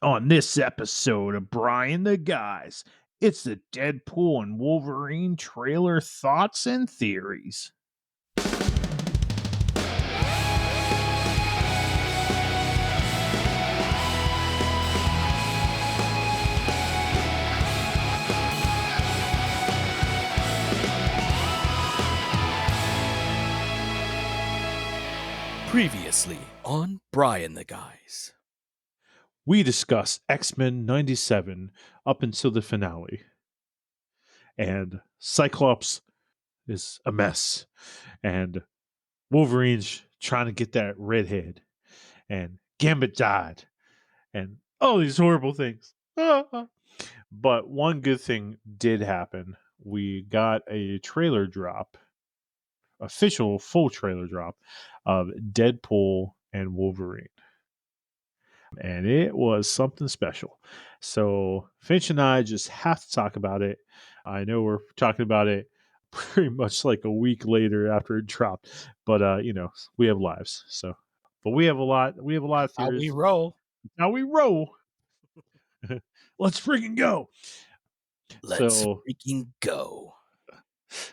On this episode of Brian the Guys, it's the Deadpool and Wolverine trailer thoughts and theories. Previously on Brian the Guys. We discuss X-Men 97 up until the finale. And Cyclops is a mess. And Wolverine's trying to get that redhead. And Gambit died. And all these horrible things. But one good thing did happen. We got a trailer drop, official full trailer drop of Deadpool and Wolverine. And it was something special. So Finch and I just have to talk about it. I know we're talking about it pretty much like a week later after it dropped, but we have lives. So, but we have a lot of How theories. we roll. How we roll. Let's freaking go. Let's freaking go.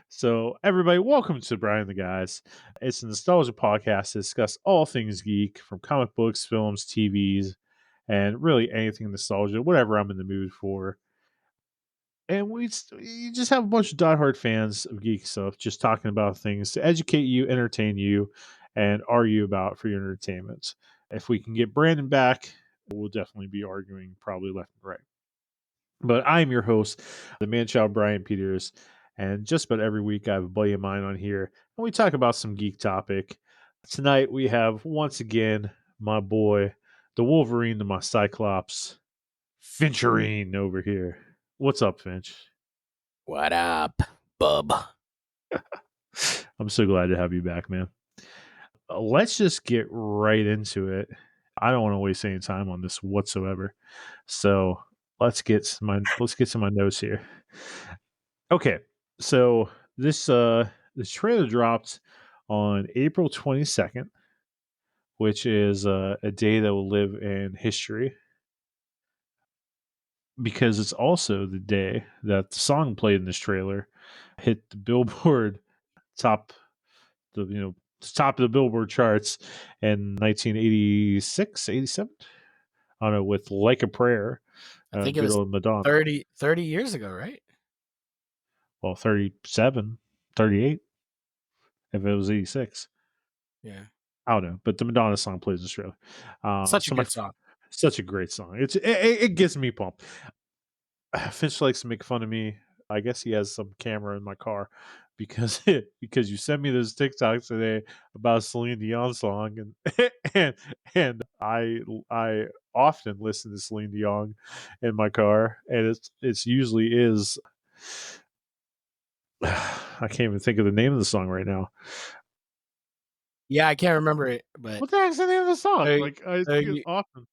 So, everybody, welcome to Brian the Guys. It's a nostalgia podcast to discuss all things geek, from comic books, films, TVs, and really anything nostalgia, whatever I'm in the mood for. And we just have a bunch of diehard fans of geek stuff, just talking about things to educate you, entertain you, and argue about for your entertainment. If we can get Brandon back, we'll definitely be arguing probably left and right. But I'm your host, the man-child Brian Peters, and just about every week I have a buddy of mine on here, and we talk about some geek topic. Tonight we have, once again, my boy, the Wolverine to my Cyclops, Fincherine over here. What's up, Finch? What up, bub? I'm so glad to have you back, man. Let's just get right into it. I don't want to waste any time on this whatsoever. So let's get to my notes here. Okay, so this trailer dropped on April 22nd, which is a day that will live in history because it's also the day that the song played in this trailer hit the Billboard top of the Billboard charts in 1986, 87. I don't know, with Like a Prayer. I think it good was old Madonna. 30 years ago, right? Well, 37, 38, if it was 86. Yeah. I don't know, but the Madonna song plays in this trailer. Such a good song. Such a great song. It gets me pumped. Finch likes to make fun of me. I guess he has some camera in my car because you sent me those TikToks today about a Celine Dion song, and I often listen to Celine Dion in my car, and it's usually is. I can't even think of the name of the song right now. Yeah, I can't remember it, but what the heck's the name of the song? I think it's often.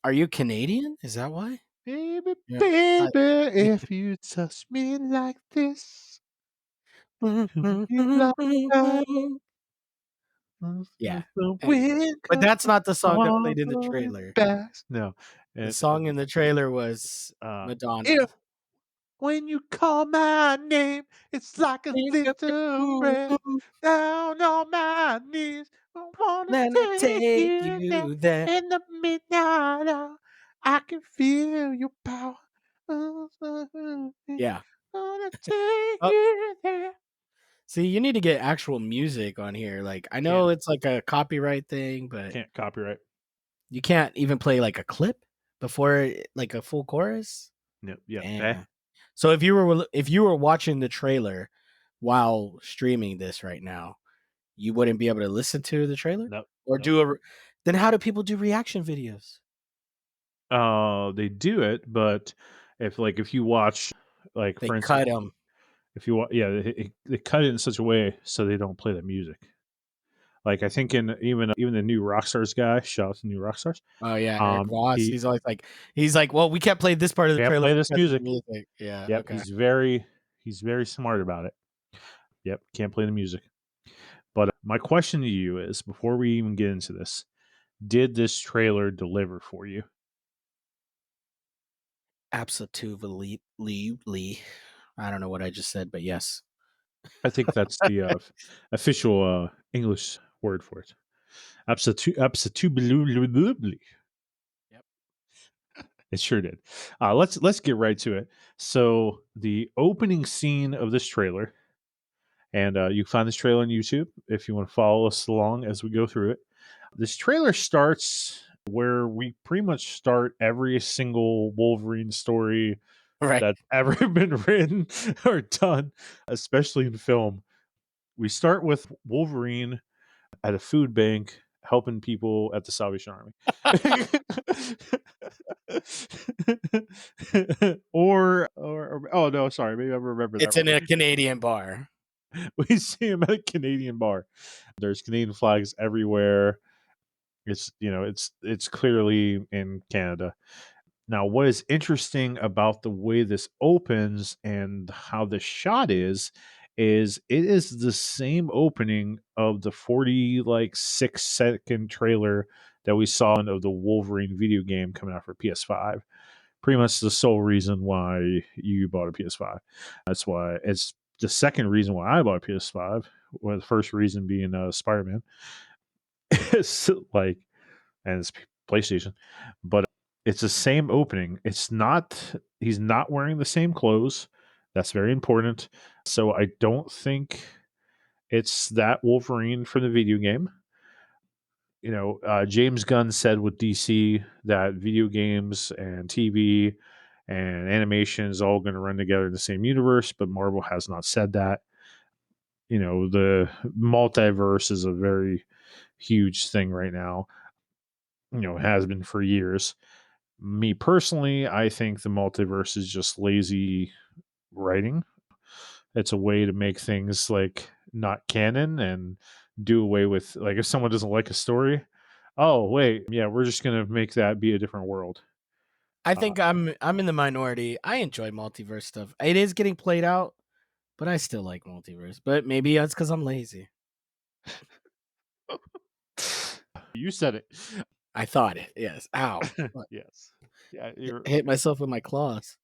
Are you Canadian? Is that why? Baby, Yeah. baby, if you touch me like this, Yeah. the wind But that's not the song that played in the comes trailer. fast. No, The song in the trailer was Madonna. If when you call my name, it's like a thunderous down on my knees. I wanna Let me take take you there you there. in the midnight hour. I can feel your power. Yeah. Gonna take Oh, you there. see, you need to get actual music on here. Like, I know it's like a copyright thing, but Can't copyright. you can't even play like a clip before like a full chorus. No, yeah. Damn. So if you were watching the trailer while streaming this right now, you wouldn't be able to listen to the trailer? No. Or then how do people do reaction videos? They do it, but if you watch, like, They for cut instance, them. if you they cut it in such a way so they don't play the music. Like, I think in even the new Rockstars guy, shout out to new Rockstars. Oh yeah, Eric Voss. He He's always like, well, we can't play this part of the can't trailer play this because of the music. music. Yeah. Yep, Okay. he's very smart about it. Yep, can't play the music. But my question to you is, before we even get into this, did this trailer deliver for you? Absolutely. I don't know what I just said, but yes. I think that's the official English word for it. Absolutely. Yep. It sure did. Let's get right to it. So the opening scene of this trailer, and you can find this trailer on YouTube if you want to follow us along as we go through it. This trailer starts where we pretty much start every single Wolverine story Right. that's ever been written or done, especially in film. We start with Wolverine at a food bank helping people at the Salvation Army. or oh no, sorry, maybe I remember that It's wrong. in a Canadian bar. We see him at a Canadian bar. There's Canadian flags everywhere. It's clearly in Canada. Now, what is interesting about the way this opens and how the shot is it is the same opening of the 40 like 6-second trailer that we saw of the Wolverine video game coming out for PS5. Pretty much the sole reason why you bought a PS5. That's why it's the second reason why I bought a PS5. Well, the first reason being Spider-Man. It's like, and it's PlayStation, but it's the same opening. It's not. He's not wearing the same clothes. That's very important. So I don't think it's that Wolverine from the video game. James Gunn said with DC that video games and TV and animation is all going to run together in the same universe, but Marvel has not said that. The multiverse is a very huge thing right now. Has been for years. Me personally, I think the multiverse is just lazy writing. It's a way to make things like not canon and do away with, like, if someone doesn't like a story, oh wait, yeah, we're just gonna make that be a different world. I Uh, think I'm in the minority. I enjoy multiverse stuff. It is getting played out, but I still like multiverse. But maybe that's because I'm lazy. you said it. I thought it. Yes. Ow. What? Yes. Yeah, I hit myself with my claws.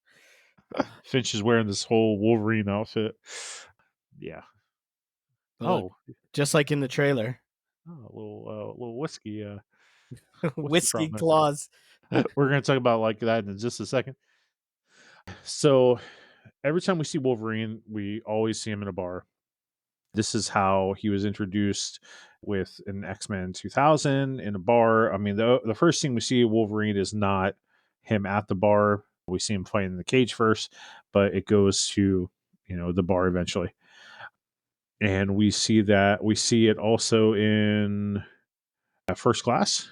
Finch is wearing this whole Wolverine outfit. Yeah. But look, Oh, just like in the trailer, a little whiskey. Whiskey whiskey problem claws. there. We're gonna talk about like that in just a second. So every time we see Wolverine, we always see him in a bar. This is how he was introduced with an X-Men 2000 in a bar. I mean, the first thing we see of Wolverine is not him at the bar. We see him playing in the cage first, but it goes to, the bar eventually. And we see it also in First Class.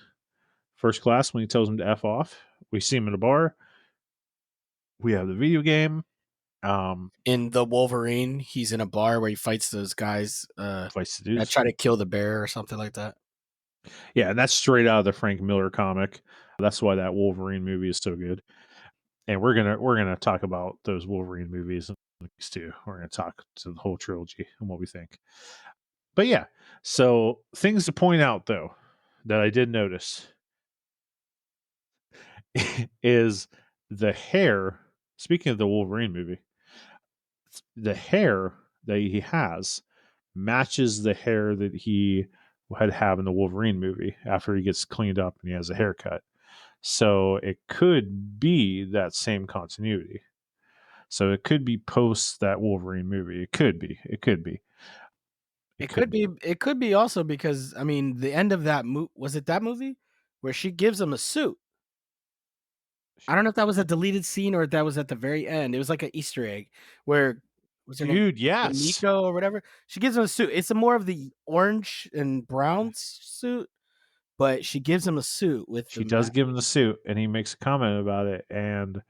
First Class, when he tells him to F off. We see him in a bar. We have the video game. In the Wolverine, he's in a bar where he fights those guys Fights the that dudes. try to kill the bear or something like that. Yeah, and that's straight out of the Frank Miller comic. That's why that Wolverine movie is so good. And we're gonna talk about those Wolverine movies too. We're gonna talk to the whole trilogy and what we think. But yeah, so things to point out though that I did notice is the hair. Speaking of the Wolverine movie, the hair that he has matches the hair that he had have in the Wolverine movie after he gets cleaned up and he has a haircut. So it could be that same continuity. So it could be post that Wolverine movie. It could be. It could be. It It could could be. be. It could be also because I mean, the end of that was it that movie where she gives him a suit. I don't know if that was a deleted scene or if that was at the very end. It was like an Easter egg where was her name Dude, yes. Nico or whatever. She gives him a suit. It's a more of the orange and brown suit, but she gives him a suit with the She does mat. give him the suit and he makes a comment about it. And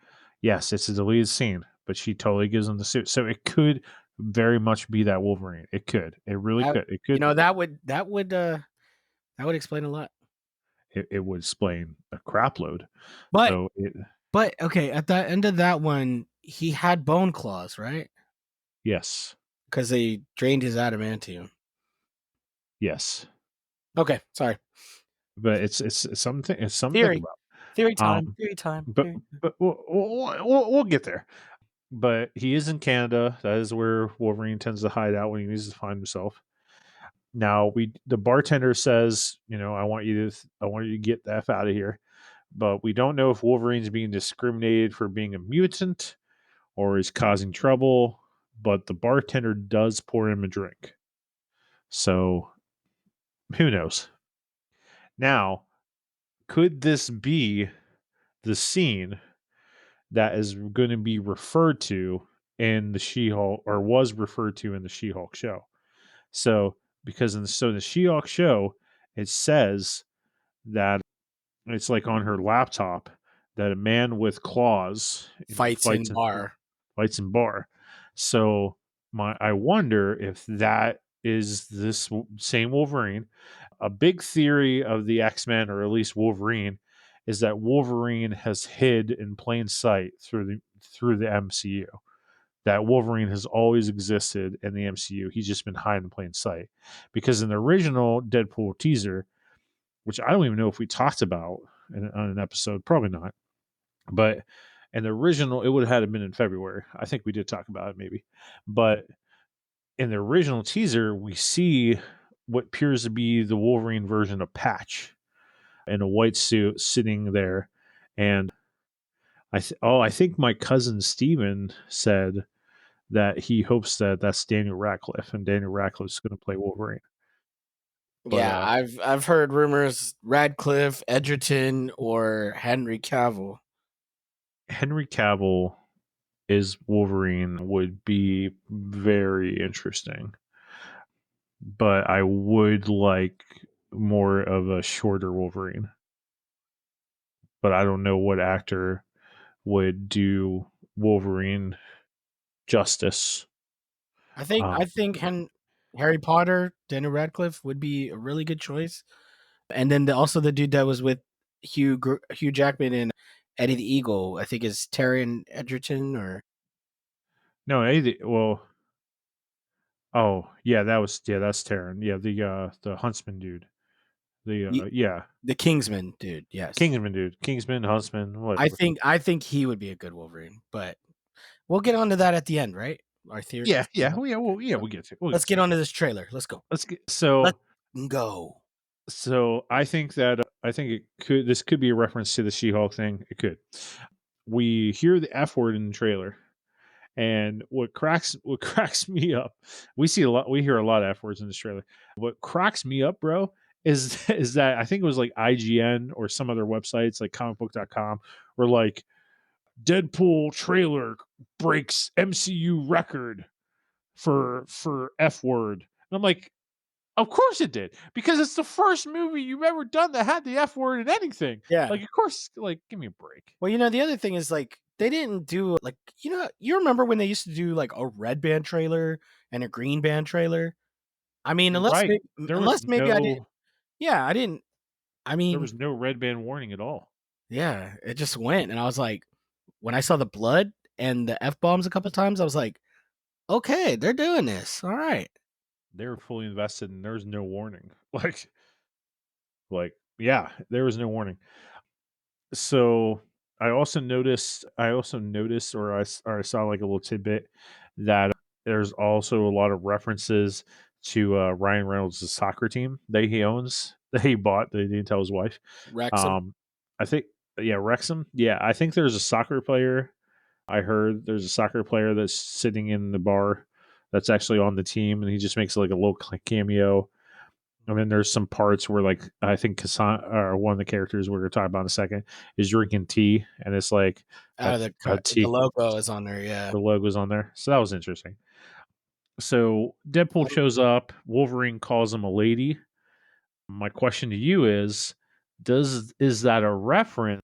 yes, it's a deleted scene, but she totally gives him the suit. So it could very much be that Wolverine. It could. It really That, could. It could be. that would explain a lot. It would explain a crap load. But So but okay, at the end of that one, he had bone claws, right? yes. Because they drained his adamantium. Yes. Okay, sorry. But it's something to think Theory. about. Theory time, Um, theory time, but theory. but we'll get there. But he is in Canada. That is where Wolverine tends to hide out when he needs to find himself. Now the bartender says, I want you to get the f out of here. But we don't know if Wolverine's being discriminated for being a mutant or is causing trouble. But the bartender does pour him a drink, so who knows? Now, could this be the scene that is going to be referred to in the She-Hulk, or was referred to in the She-Hulk show? So, because in the She-Hulk show, it says that it's like on her laptop that a man with claws, Fights in bar. fights in bar. So I wonder if that is this same Wolverine. A big theory of the X-Men, or at least Wolverine, is that Wolverine has hid in plain sight through the MCU. That Wolverine has always existed in the MCU. He's just been hiding in plain sight. Because in the original Deadpool teaser, which I don't even know if we talked about on an episode, probably not. But in the original, it would have had to been in February. I think we did talk about it maybe. But in the original teaser, we see what appears to be the Wolverine version of Patch in a white suit sitting there. And I think my cousin Steven said that he hopes that that's Daniel Radcliffe, and Daniel Radcliffe's going to play Wolverine. But Yeah, I've heard rumors Radcliffe, Edgerton, or Henry Cavill. Henry Cavill is Wolverine would be very interesting. But I would like more of a shorter Wolverine. But I don't know what actor would do Wolverine justice. I think Harry Potter, Daniel Radcliffe would be a really good choice. And then also the dude that was with Hugh Jackman and Eddie the Eagle, I think is Taron Egerton or No, well, oh yeah, that's Taron. Yeah, the Huntsman dude. Ye- Yeah, the Kingsman dude. Yes, Kingsman dude, Kingsman, Huntsman, I whatever. think I think he would be a good Wolverine, but we'll get onto that at the end, right? Our theory. Yeah, yeah, Okay. well, yeah, So we'll get to it. We'll get let's to get it. onto this trailer. Let's go. Let's get Let's go. so I think that I think this could be a reference to the She-Hulk thing. It could. We hear the F word in the trailer, and what cracks me up. We hear a lot of F words in this trailer. What cracks me up, bro, is is that I think it was like IGN or some other websites like comicbook.com were like Deadpool trailer breaks MCU record for F word. And I'm like, of course it did, because it's the first movie you've ever done that had the F word in anything. Yeah. Like, of course, like, give me a break. Well, the other thing is like they didn't do like you remember when they used to do like a red band trailer and a green band trailer? I mean, Right. There was unless maybe I didn't. no Yeah, I didn't. I there mean, was no red band warning at all. yeah, it just went, and I was like, when I saw the blood and the f bombs a couple times, I was like, okay, they're doing this. All right. They were fully invested and there was no warning. Like yeah, there was no warning. So I also noticed or I saw like a little tidbit that there's also a lot of references to Ryan Reynolds' soccer team that he owns, that he bought, that he didn't tell his wife. Wrexham. Um, I think, yeah, Wrexham. Yeah, I think there's a soccer player. I heard there's a soccer player that's sitting in the bar that's actually on the team, and he just makes like a little cameo. And then there's some parts where, like, I think or one of the characters we're going to talk about in a second is drinking tea, and it's like Out of a the tea. logo is on there. Yeah. The logo's on there, so that was interesting. So Deadpool shows up. Wolverine calls him a lady. My question to you is that a reference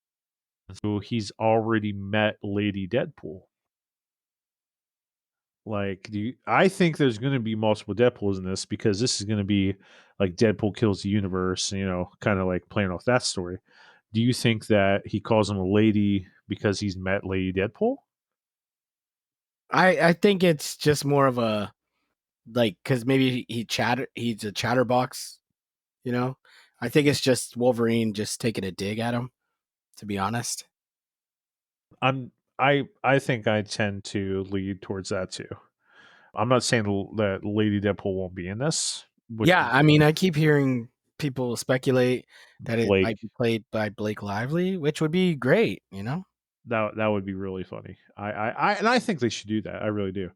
to he's already met Lady Deadpool? Like, I think there's going to be multiple Deadpools in this, because this is going to be like Deadpool kills the universe, kind of like playing off that story. Do you think that he calls him a lady because he's met Lady Deadpool? I think it's just more of a like because maybe he's a chatterbox. You know, I think it's just Wolverine just taking a dig at him. to be honest. I'm I think I tend to lead towards that too. I'm not saying that Lady Deadpool won't be in this, which Yeah, I mean, I keep hearing people speculate that it Blake might be played by Blake Lively, which would be great, you know? that would be really funny. I think they should do that. I really do.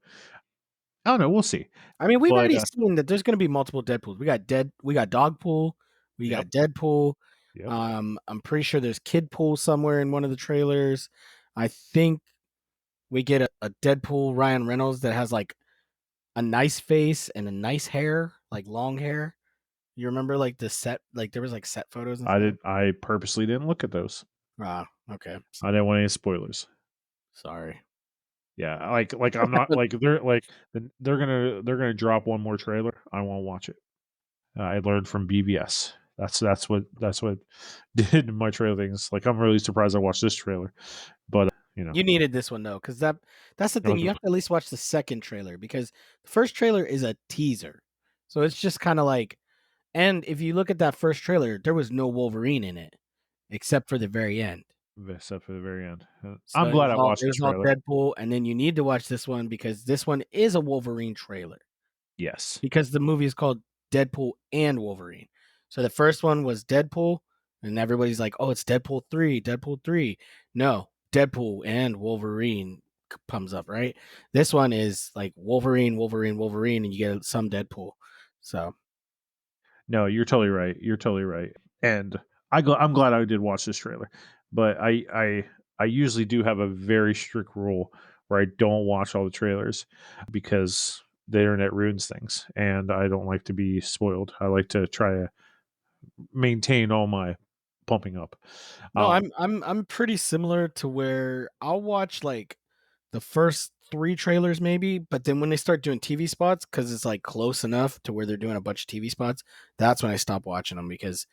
I don't know. We'll see. I mean, we've But already seen that there's gonna be multiple Deadpools. We got Dogpool, we yep, got Deadpool. yep. I'm pretty sure there's Kidpool somewhere in one of the trailers. I think we get a Deadpool Ryan Reynolds that has like a nice face and a nice hair, like long hair. You remember like the set, like there was like set photos and stuff. I purposely didn't look at those. Ah, okay. I didn't want any spoilers. Sorry. Yeah, like I'm not like they're gonna drop one more trailer. I won't watch it. I learned from BBS. That's what did my trailer things. Like I'm really surprised I watched this trailer, but You needed this one though, because that's the it thing. was You have to at least watch the second trailer because the first trailer is a teaser. So it's just kind of like, and if you look at that first trailer, there was no Wolverine in it except for the very end. except for the very end. So I'm glad I watched it the was all trailer. Deadpool, and then you need to watch this one because this one is a Wolverine trailer Yes. because the movie is called Deadpool and Wolverine. So the first one was Deadpool, and everybody's like, "Oh, it's Deadpool 3, Deadpool 3." No, Deadpool and Wolverine comes up, right? This one is like Wolverine, Wolverine, Wolverine, and you get some Deadpool. So No, you're totally right. You're totally right. And I'm glad I did watch this trailer, but I usually do have a very strict rule where I don't watch all the trailers because the internet ruins things, and I don't like to be spoiled. I like to try to maintain all my pumping up. no, Um, I'm pretty similar to where I'll watch like the first 3 trailers maybe, but then when they start doing TV spots, because it's like close enough to where they're doing a bunch of TV spots, that's when I stop watching them because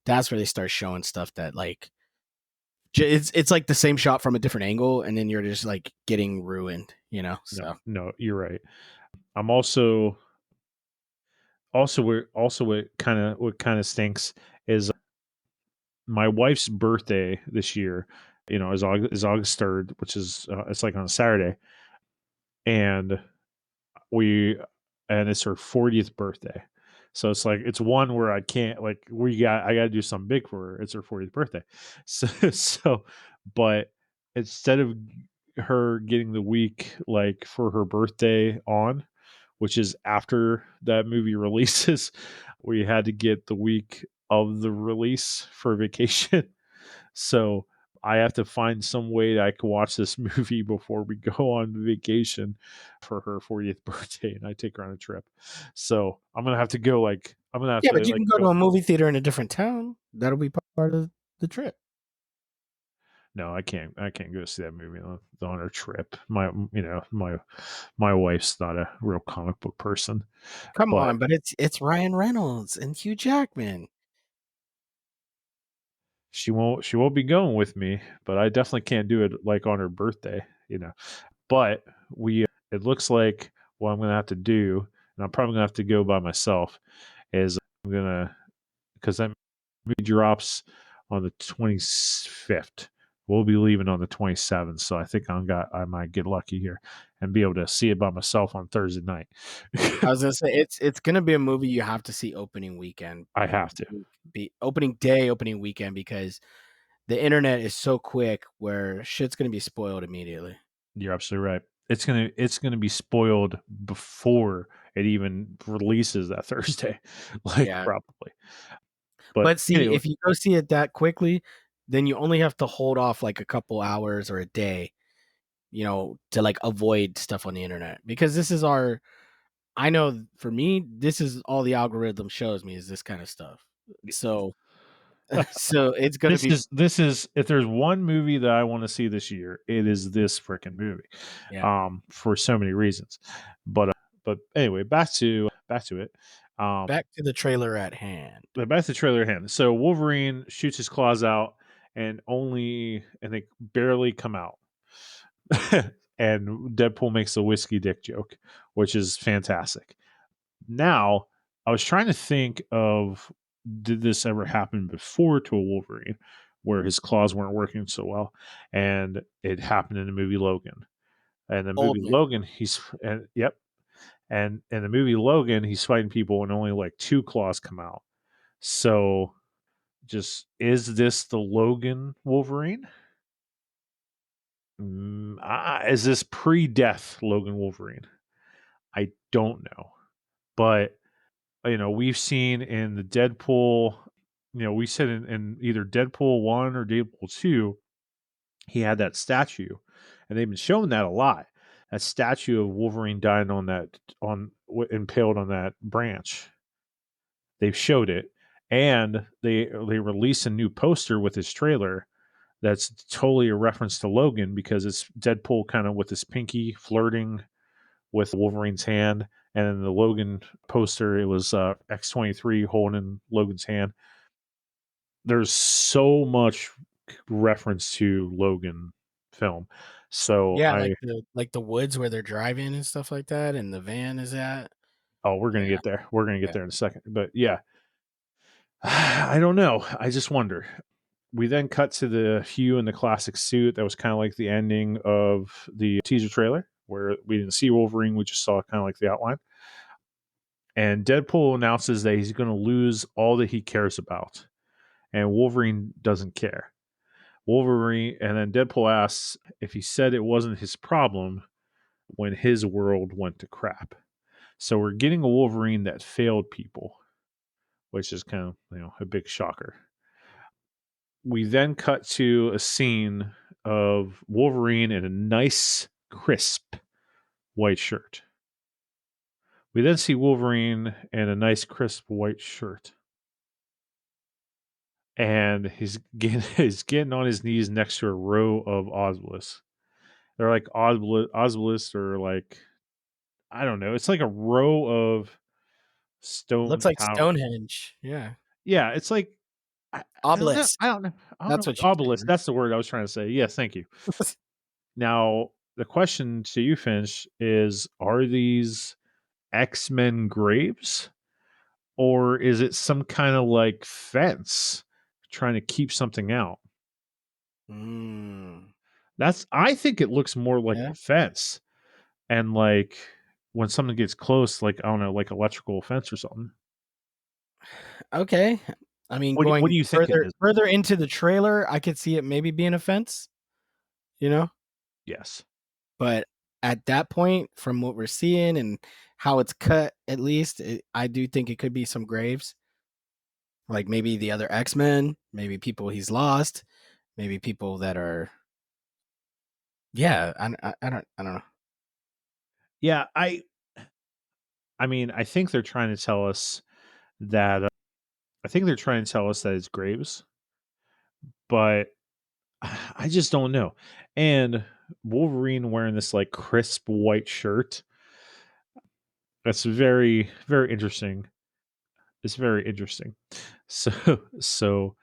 that's where they start showing stuff that like it's like the same shot from a different angle, and then you're just like getting ruined, you know. no, So no, you're right. I'm also what kind of stinks is my wife's birthday this year. Is August 3rd, which is it's like on a Saturday, and we and it's her 40th birthday. So it's like it's one where I can't like I got to do something big for her. It's her 40th birthday. So but instead of her getting the week like for her birthday on, which is after that movie releases, we had to get the week of the release for vacation. So I have to find some way that I can watch this movie before we go on vacation for her 40th birthday, and I take her on a trip. So I'm gonna have to go. Like I'm gonna have yeah, but to you like can go to go. a movie theater in a different town. That'll be part of the trip. No, I can't. I can't go see that movie on her trip. My wife's not a real comic book person, Come but on, but it's Ryan Reynolds and Hugh Jackman. she won't be going with me. But I definitely can't do it like on her birthday. But it looks like what I'm gonna have to do, and I'm probably gonna have to go by myself, is I'm gonna because that movie drops on the 25th. We'll be leaving on the 27th, so I think I might get lucky here and be able to see it by myself on Thursday night. I was gonna say it's gonna be a movie you have to see opening weekend, I have to. be opening day, opening weekend because the internet is so quick where shit's gonna be spoiled immediately. You're absolutely right. It's gonna be spoiled before it even releases that Thursday, like Yeah. probably. But But see, anyway, if you go see it that quickly, then you only have to hold off like a couple hours or a day, to like avoid stuff on the internet. Because this is I know for me, this is all the algorithm shows me is this kind of stuff. So so it's gonna be this is if there's one movie that I want to see this year, it is this freaking movie. yeah. For so many reasons. But anyway, back to it. Um, Back to the trailer at hand. back to the trailer hand. So Wolverine shoots his claws out and they barely come out. And Deadpool makes a whiskey dick joke, which is fantastic. Now, I was trying to think of did this ever happen before to a Wolverine? where his claws weren't working so well, and it happened in the movie Logan. And the Old movie man. Logan, and in the movie Logan, he's fighting people and only like two claws come out. So, just is this the Logan Wolverine? Is this pre-death Logan Wolverine? I don't know, but we've seen in the Deadpool. We said in either Deadpool 1 or Deadpool 2, he had that statue, and they've been showing that a lot. That statue of Wolverine dying impaled on that branch. They've showed it, and they released a new poster with his trailer that's totally a reference to Logan because it's Deadpool kind of with his pinky flirting with Wolverine's hand, and then the Logan poster, it was X-23 holding Logan's hand. There's so much reference to Logan film. So Yeah, like the woods where they're driving and stuff like that, and the van is at. we're gonna Yeah, get there. We're gonna get yeah. there in a second. But yeah, I don't know. I just wonder. We then cut to the Hugh in the classic suit. That was kind of like the ending of the teaser trailer, where we didn't see Wolverine. We just saw kind of like the outline. And Deadpool announces that he's going to lose all that he cares about, and Wolverine doesn't care. And then Deadpool asks if he said it wasn't his problem when his world went to crap. So we're getting a Wolverine that failed people, which is kind of a big shocker. We then cut to a scene of Wolverine in a nice, crisp white shirt. We then see Wolverine in a nice, crisp white shirt. And he's getting on his knees next to a row of obelisks. They're like obelisks, or like, I don't know. It's like a row of Looks stone like tower. Stonehenge. Yeah. Yeah, it's like I don't know. Obelisk. I don't know. I don't That's know. what you're Obelisk. saying, That's the word I was trying to say. Yes, thank you. right? Now, the question to you, Finch, is: are these X-Men graves, or is it some kind of like fence trying to keep something out? Mm, I think it looks more like yeah. a fence, and like when something gets close, like I don't know, like electrical fence or something. Okay. I mean, What do going you think it further is? further into the trailer, I could see it maybe being a fence, you know? Yes. But at that point, from what we're seeing and how it's cut, at least, I do think it could be some graves. Like maybe the other X-Men, maybe people he's lost, maybe people that are. Yeah, I don't know. Yeah, I mean, I think they're trying to tell us that it's graves, but I just don't know. And Wolverine wearing this like crisp white shirt, that's very, very interesting. It's very interesting. So, so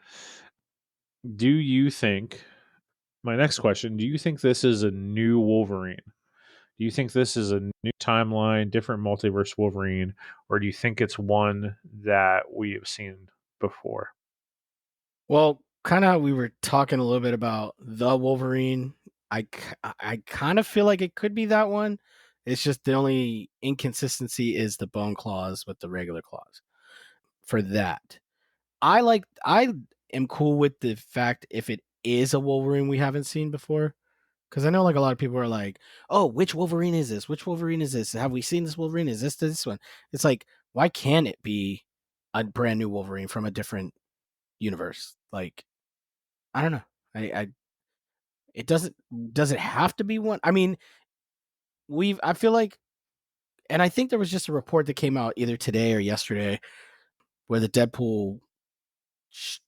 do you think, my next question, do you think this is a new Wolverine? Do you think this is a new timeline, different multiverse Wolverine, or do you think it's one that we have seen before? Well, kind of we were talking a little bit about the Wolverine. I kind of feel like it could be that one. It's just the only inconsistency is the bone claws with the regular claws. For that, I am cool with the fact if it is a Wolverine we haven't seen before. Because I know like a lot of people are like, "Oh, which Wolverine is this? Which Wolverine is this? Have we seen this Wolverine? Is this one?" It's like, why can't it be a brand new Wolverine from a different universe? Like, I don't know. I it does it have to be one? I mean, I feel like, and I think there was just a report that came out either today or yesterday where the Deadpool,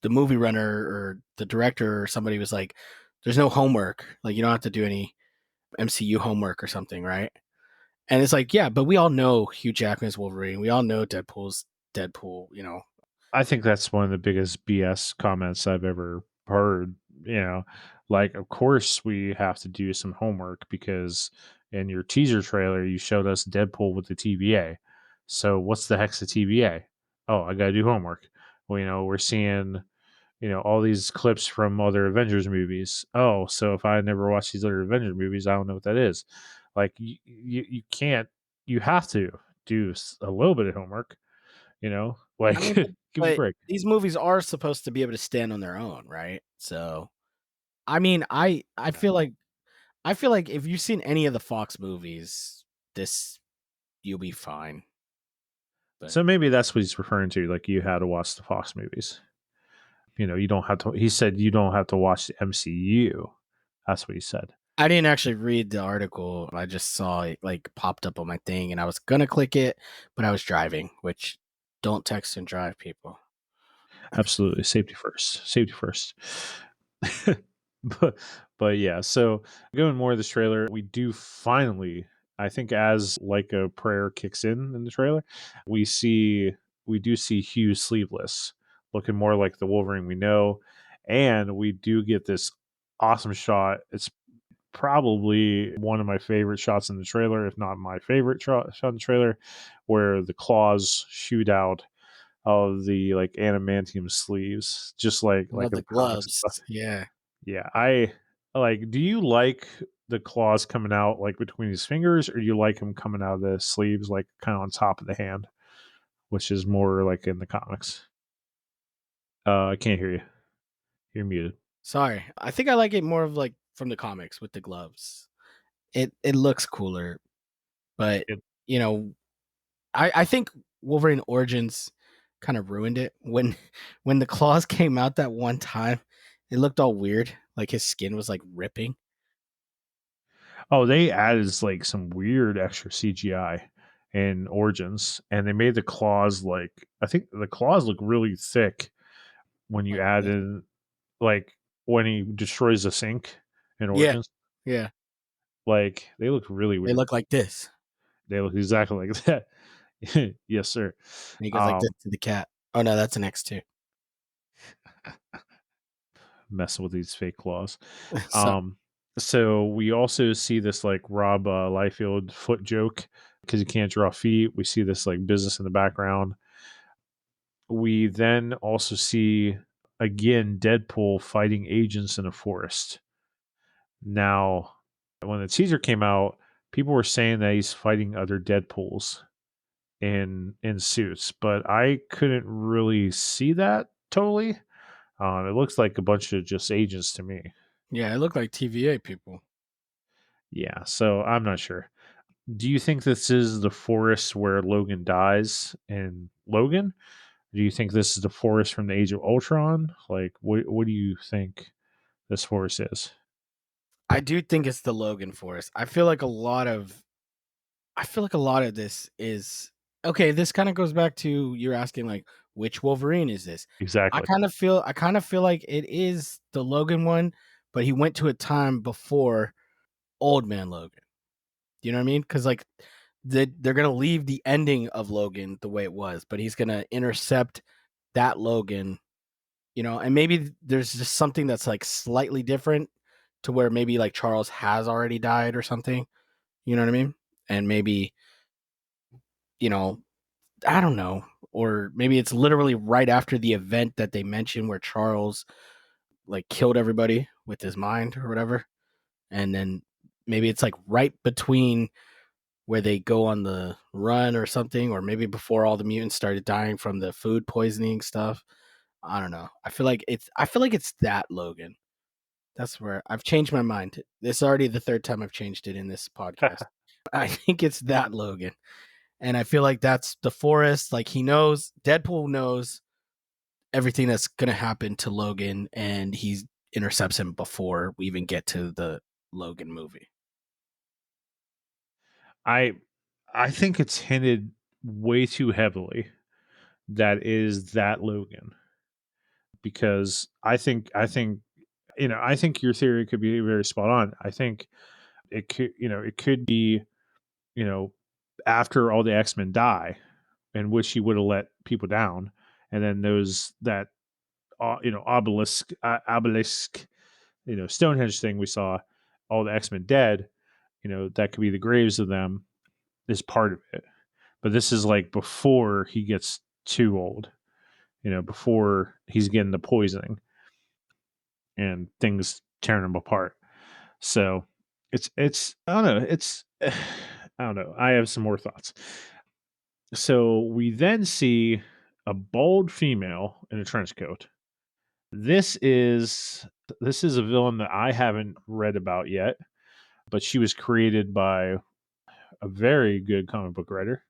the movie runner or the director or somebody was like, "There's no homework. Like, you don't have to do any MCU homework or something, right?" And it's like, yeah, but we all know Hugh Jackman's Wolverine. We all know Deadpool's Deadpool. I think that's one of the biggest BS comments I've ever heard. You know, like, of course we have to do some homework because in your teaser trailer you showed us Deadpool with the TVA. So what's the heck's the TVA? Oh, I got to do homework. Well, we're seeing all these clips from other Avengers movies. Oh, so if I never watched these other Avengers movies, I don't know what that is. Like you can't. You have to do a little bit of homework. I Like mean, give me a but break. these movies are supposed to be able to stand on their own, right? So, I mean, I Yeah. feel like if you've seen any of the Fox movies, this you'll be fine. But So maybe that's what he's referring to. Like you had to watch the Fox movies. You don't have to. He said you don't have to watch the MCU. That's what he said. I didn't actually read the article. I just saw it like popped up on my thing, and I was gonna click it, but I was driving. Which don't text and drive, people. Absolutely, safety first. Safety first. but but yeah. So going more of this trailer, we do finally. I think as like a prayer kicks in the trailer, we see we do see Hugh sleeveless, looking more like the Wolverine we know, and we do get this awesome shot. It's probably one of my favorite shots in the trailer, if not my favorite shot in the trailer, where the claws shoot out of the like adamantium sleeves, just I like love in the the comics and stuff. gloves. Yeah. Yeah, I like. Do you like the claws coming out like between his fingers, or do you like him coming out of the sleeves, like kind of on top of the hand, which is more like in the comics? I can't hear you. You're muted. Sorry. I think I like it more of like from the comics with the gloves. It looks cooler, but It, you know, I think Wolverine Origins kind of ruined it when when the claws came out that one time. It looked all weird, like his skin was like ripping. oh, they added like some weird extra CGI in Origins, and they made the claws like I think the claws look really thick when you Like add this. in like when he destroys the sink in Yeah, Origins. yeah. Like they look really They weird. look like this, They look exactly like that. Yes, sir. and he goes like this Um, to the cat. Oh no, that's an X two. Messing with these fake claws. So So we also see this like Rob Liefeld foot joke because he can't draw feet. We see this like business in the background. We then also see again Deadpool fighting agents in a forest. Now, when the teaser came out, people were saying that he's fighting other Deadpools in suits, but I couldn't really see that totally. It looks like a bunch of just agents to me. yeah, it looked like TVA people. Yeah, so I'm not sure. Do you think this is the forest where Logan dies in Logan? Do you think this is the forest from the Age of Ultron? Like, what do you think this forest is? I do think it's the Logan Force. I feel like a lot of this is okay. This kind of goes back to you're asking like which Wolverine is this? Exactly. I kind of feel like it is the Logan one, but he went to a time before Old Man Logan. You know what I mean? Because like they're gonna leave the ending of Logan the way it was, but he's gonna intercept that Logan. And maybe there's just something that's like slightly different to where maybe like Charles has already died or something. You know what I mean? And maybe you know I don't know. Or maybe it's literally right after the event that they mentioned where Charles like killed everybody with his mind or whatever. And then maybe it's like right between where they go on the run or something, or maybe before all the mutants started dying from the food poisoning stuff. I don't know. I feel like it's that Logan. That's where I've changed my mind. This is already the third time I've changed it in this podcast. I think it's that Logan. And I feel like that's the forest. Like he knows, Deadpool knows everything that's going to happen to Logan, and he intercepts him before we even get to the Logan movie. I I think it's hinted way too heavily that is that Logan because I think your theory could be very spot on. I think it could be you know after all the X Men die, in which he would have let people down, and then those that obelisk Stonehenge thing we saw, all the X Men dead, that could be the graves of them is part of it. But this is like before he gets too old, before he's getting the poisoning. and things tearing him apart. So it's I don't know. It's I don't know. I have some more thoughts. So we then see a bald female in a trench coat. This is this is a villain that I haven't read about yet, but she was created by a very good comic book writer,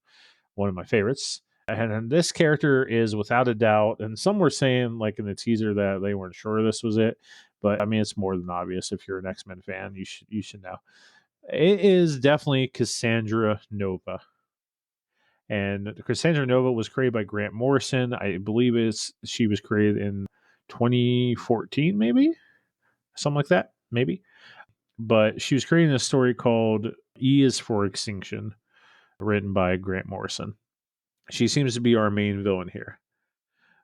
one of my favorites. And this character is without a doubt, and some were saying like in the teaser that they weren't sure this was it, but I mean it's more than obvious. If you're an X-Men fan, you should know. It is definitely Cassandra Nova. And Cassandra Nova was created by Grant Morrison. I believe she was created in 2014, maybe something like that, maybe. But she was creating a story called E is for Extinction, written by Grant Morrison. She seems to be our main villain here.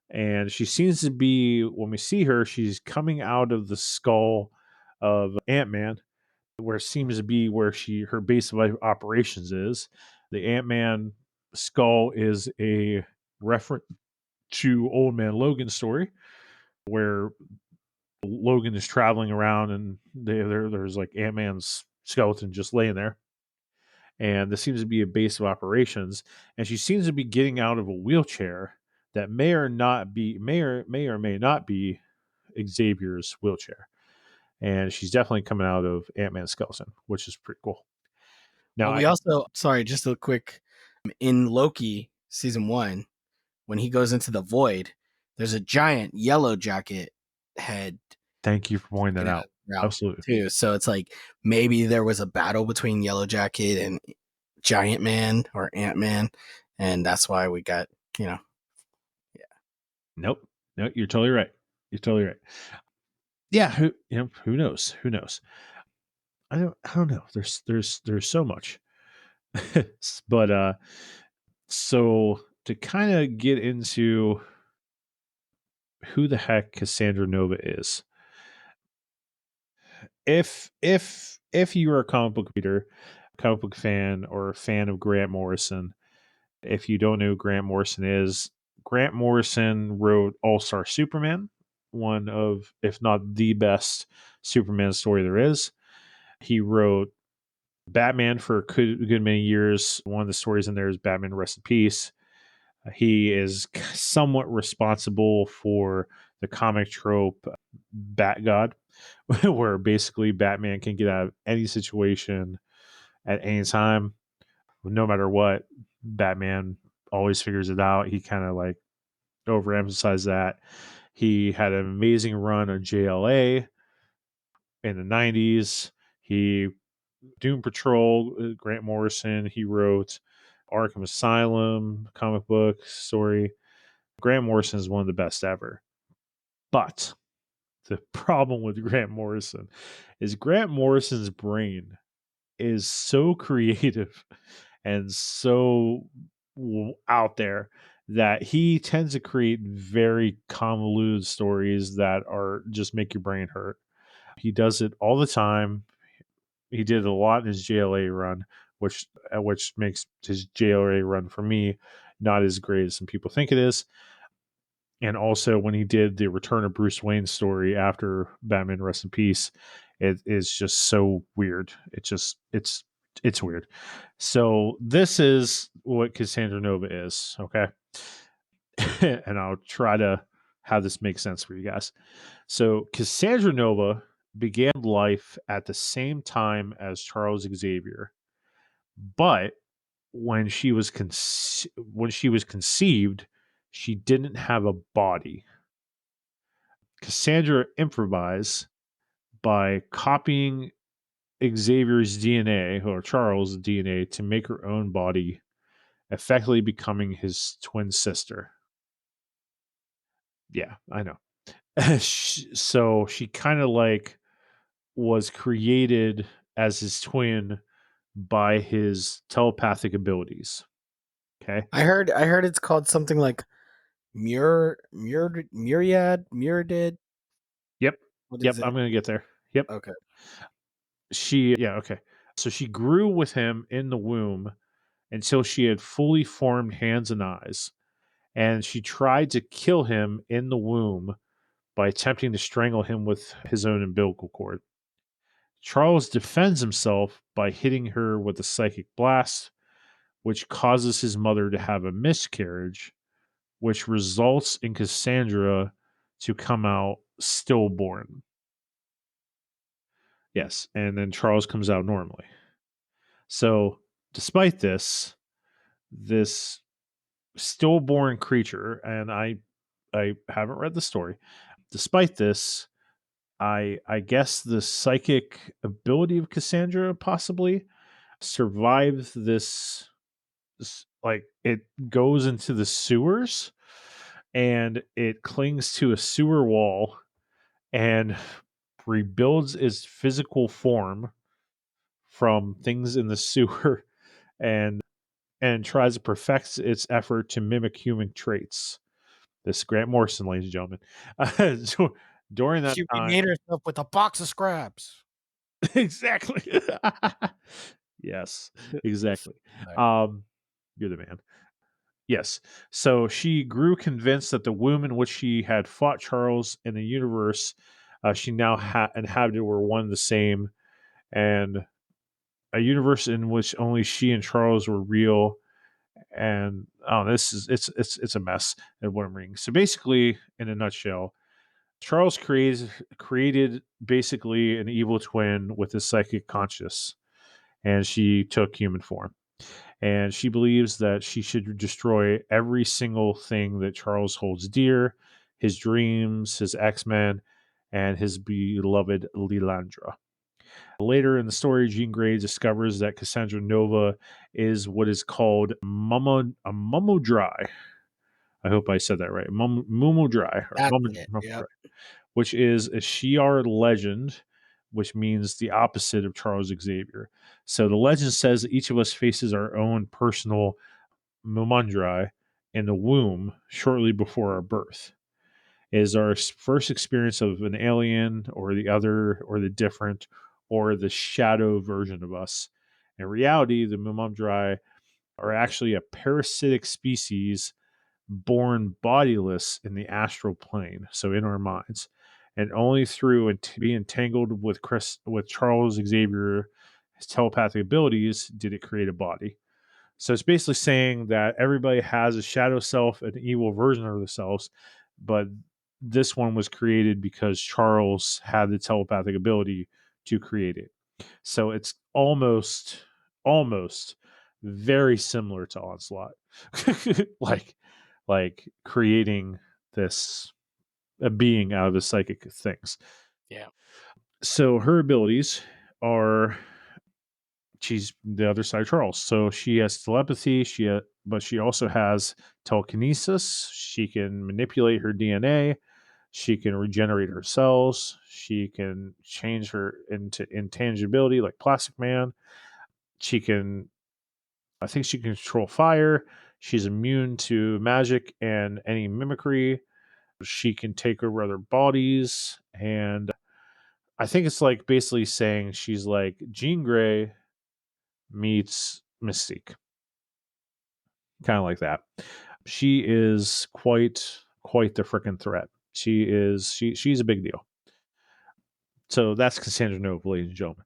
And she seems to be, when we see her, she's coming out of the skull of Ant-Man, where it seems to be where her base of operations is. The Ant-Man skull is a reference to Old Man Logan's story, where Logan is traveling around and there's like Ant-Man's skeleton just laying there. And this seems to be a base of operations. And she seems to be getting out of a wheelchair that may or may not be Xavier's wheelchair. And she's definitely coming out of Ant-Man's skeleton, which is pretty cool. Now, Well, we also, sorry, just a quick, in Loki season 1, when he goes into the void, there's a giant yellow jacket head thank you for pointing that sticking out. out Absolutely. too. So it's like maybe there was a battle between Yellow Jacket and Giant Man or Ant Man, and that's why we got, yeah. Nope. No, you're totally right. You're totally right. Yeah, who knows? Who knows? I don't know. There's so much. But so to kind of get into who the heck Cassandra Nova is. If you are a comic book reader, comic book fan, or a fan of Grant Morrison, if you don't know who Grant Morrison is, Grant Morrison wrote All Star Superman, one of, if not the best Superman story there is. He wrote Batman for a good many years. One of the stories in there is Batman Rest in Peace. He is somewhat responsible for the comic trope Bat God, where basically Batman can get out of any situation at any time, no matter what. Batman always figures it out. He kind of like overemphasized that. He had an amazing run on JLA in the 90s. He Doom Patrol, Grant Morrison. He wrote Arkham Asylum comic book story. Grant Morrison is one of the best ever. But the problem with Grant Morrison is Grant Morrison's brain is so creative and so out there that he tends to create very convoluted stories that are just make your brain hurt. He does it all the time. He did a lot in his JLA run, which makes his JLA run for me not as great as some people think it is. And also when he did the Return of Bruce Wayne story after Batman Rest in Peace, it is just so weird. It's weird. So this is what Cassandra Nova is, okay? And I'll try to have this make sense for you guys. So Cassandra Nova began life at the same time as Charles Xavier, but when she was conceived, she didn't have a body. Cassandra improvised by copying Xavier's DNA or Charles' DNA to make her own body, effectively becoming his twin sister. Yeah, I know. So she kind of like was created as his twin by his telepathic abilities. Okay. I heard it's called something like Myriad. Yep. What Yep. is it? I'm gonna get there. Yep. Okay. Yeah. Okay. So she grew with him in the womb until she had fully formed hands and eyes, and she tried to kill him in the womb by attempting to strangle him with his own umbilical cord. Charles defends himself by hitting her with a psychic blast, which causes his mother to have a miscarriage, which results in Cassandra to come out stillborn. Yes, and then Charles comes out normally. So, despite this stillborn creature, and I haven't read the story. Despite this, I guess the psychic ability of Cassandra possibly survived this, like it goes into the sewers and it clings to a sewer wall and rebuilds its physical form from things in the sewer and tries to perfect its effort to mimic human traits. This Grant Morrison, ladies and gentlemen. So during that She time, remade herself with a box of scraps. exactly. Yes, exactly. Sorry. Um, you're the man. Yes. So she grew convinced that the womb in which she had fought Charles and the universe she now inhabited were one and the same, and a universe in which only she and Charles were real. And oh, this is it's a mess at what I'm reading. So basically, in a nutshell, Charles created basically an evil twin with his psychic conscious, and she took human form. And she believes that she should destroy every single thing that Charles holds dear, his dreams, his X-Men, and his beloved Lilandra. Later in the story, Jean Grey discovers that Cassandra Nova is what is called a Mumu Dry. I hope I said that right. Mumu Dry, or That's it. Mumu Yep. Dry, which is a Shi'ar legend, which means the opposite of Charles Xavier. So the legend says that each of us faces our own personal Mumandrai in the womb shortly before our birth. It is our first experience of an alien or the other or the different or the shadow version of us. In reality, the Mumandrai are actually a parasitic species born bodiless in the astral plane, so in our minds. And only through being entangled with Charles Xavier, his telepathic abilities, did it create a body. So it's basically saying that everybody has a shadow self, an evil version of themselves, but this one was created because Charles had the telepathic ability to create it. So it's almost very similar to Onslaught. like creating this a being out of the psychic things. Yeah. So her abilities are she's the other side of Charles. So she has telepathy. But she also has telekinesis. She can manipulate her DNA. She can regenerate her cells. She can change her into intangibility, like Plastic Man. She can, I think, she can control fire. She's immune to magic and any mimicry. She can take over other bodies, and I think it's like basically saying she's like Jean Grey meets Mystique, kind of like that. She is quite the freaking threat. She's a big deal. So that's Cassandra Nova, ladies and gentlemen.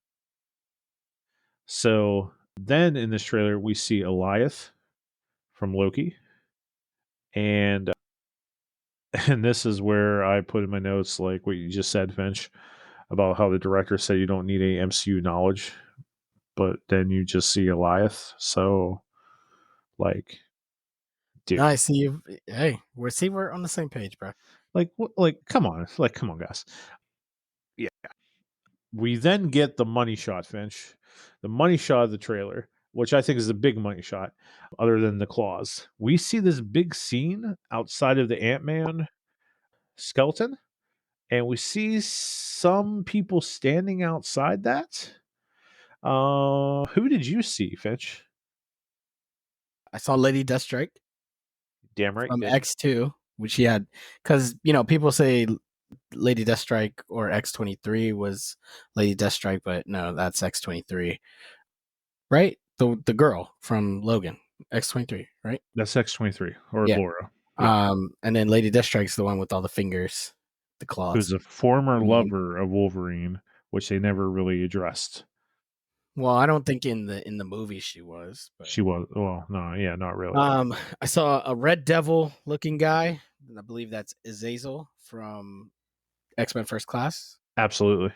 So then in this trailer we see Eliath from Loki, and and this is where I put in my notes like what you just said, Finch, about how the director said you don't need any MCU knowledge, but then you just see Eliath. So like, dude, Nice. See you. Hey, we're on the same page, bro. come on, come on, guys. Yeah. We then get the money shot, Finch, the money shot of the trailer, which I think is the big money shot, other than the claws. We see this big scene outside of the Ant-Man skeleton, and we see some people standing outside that. Who did you see, Finch? I saw Lady Deathstrike Damn right you from did. X2, which she had, because people say Lady Deathstrike or X-23 was Lady Deathstrike, but no, that's X-23, right? The girl from Logan, X-23, right? That's X-23 or Yeah. Laura. Yeah, And then Lady Deathstrike's the one with all the fingers, the who's claws. a former Mean. lover of Wolverine, which they never really addressed. Well, I don't think in the movie she was, but She was well, no, yeah, not really. I saw a Red Devil looking guy, and I believe that's Azazel from X-Men First Class. Absolutely.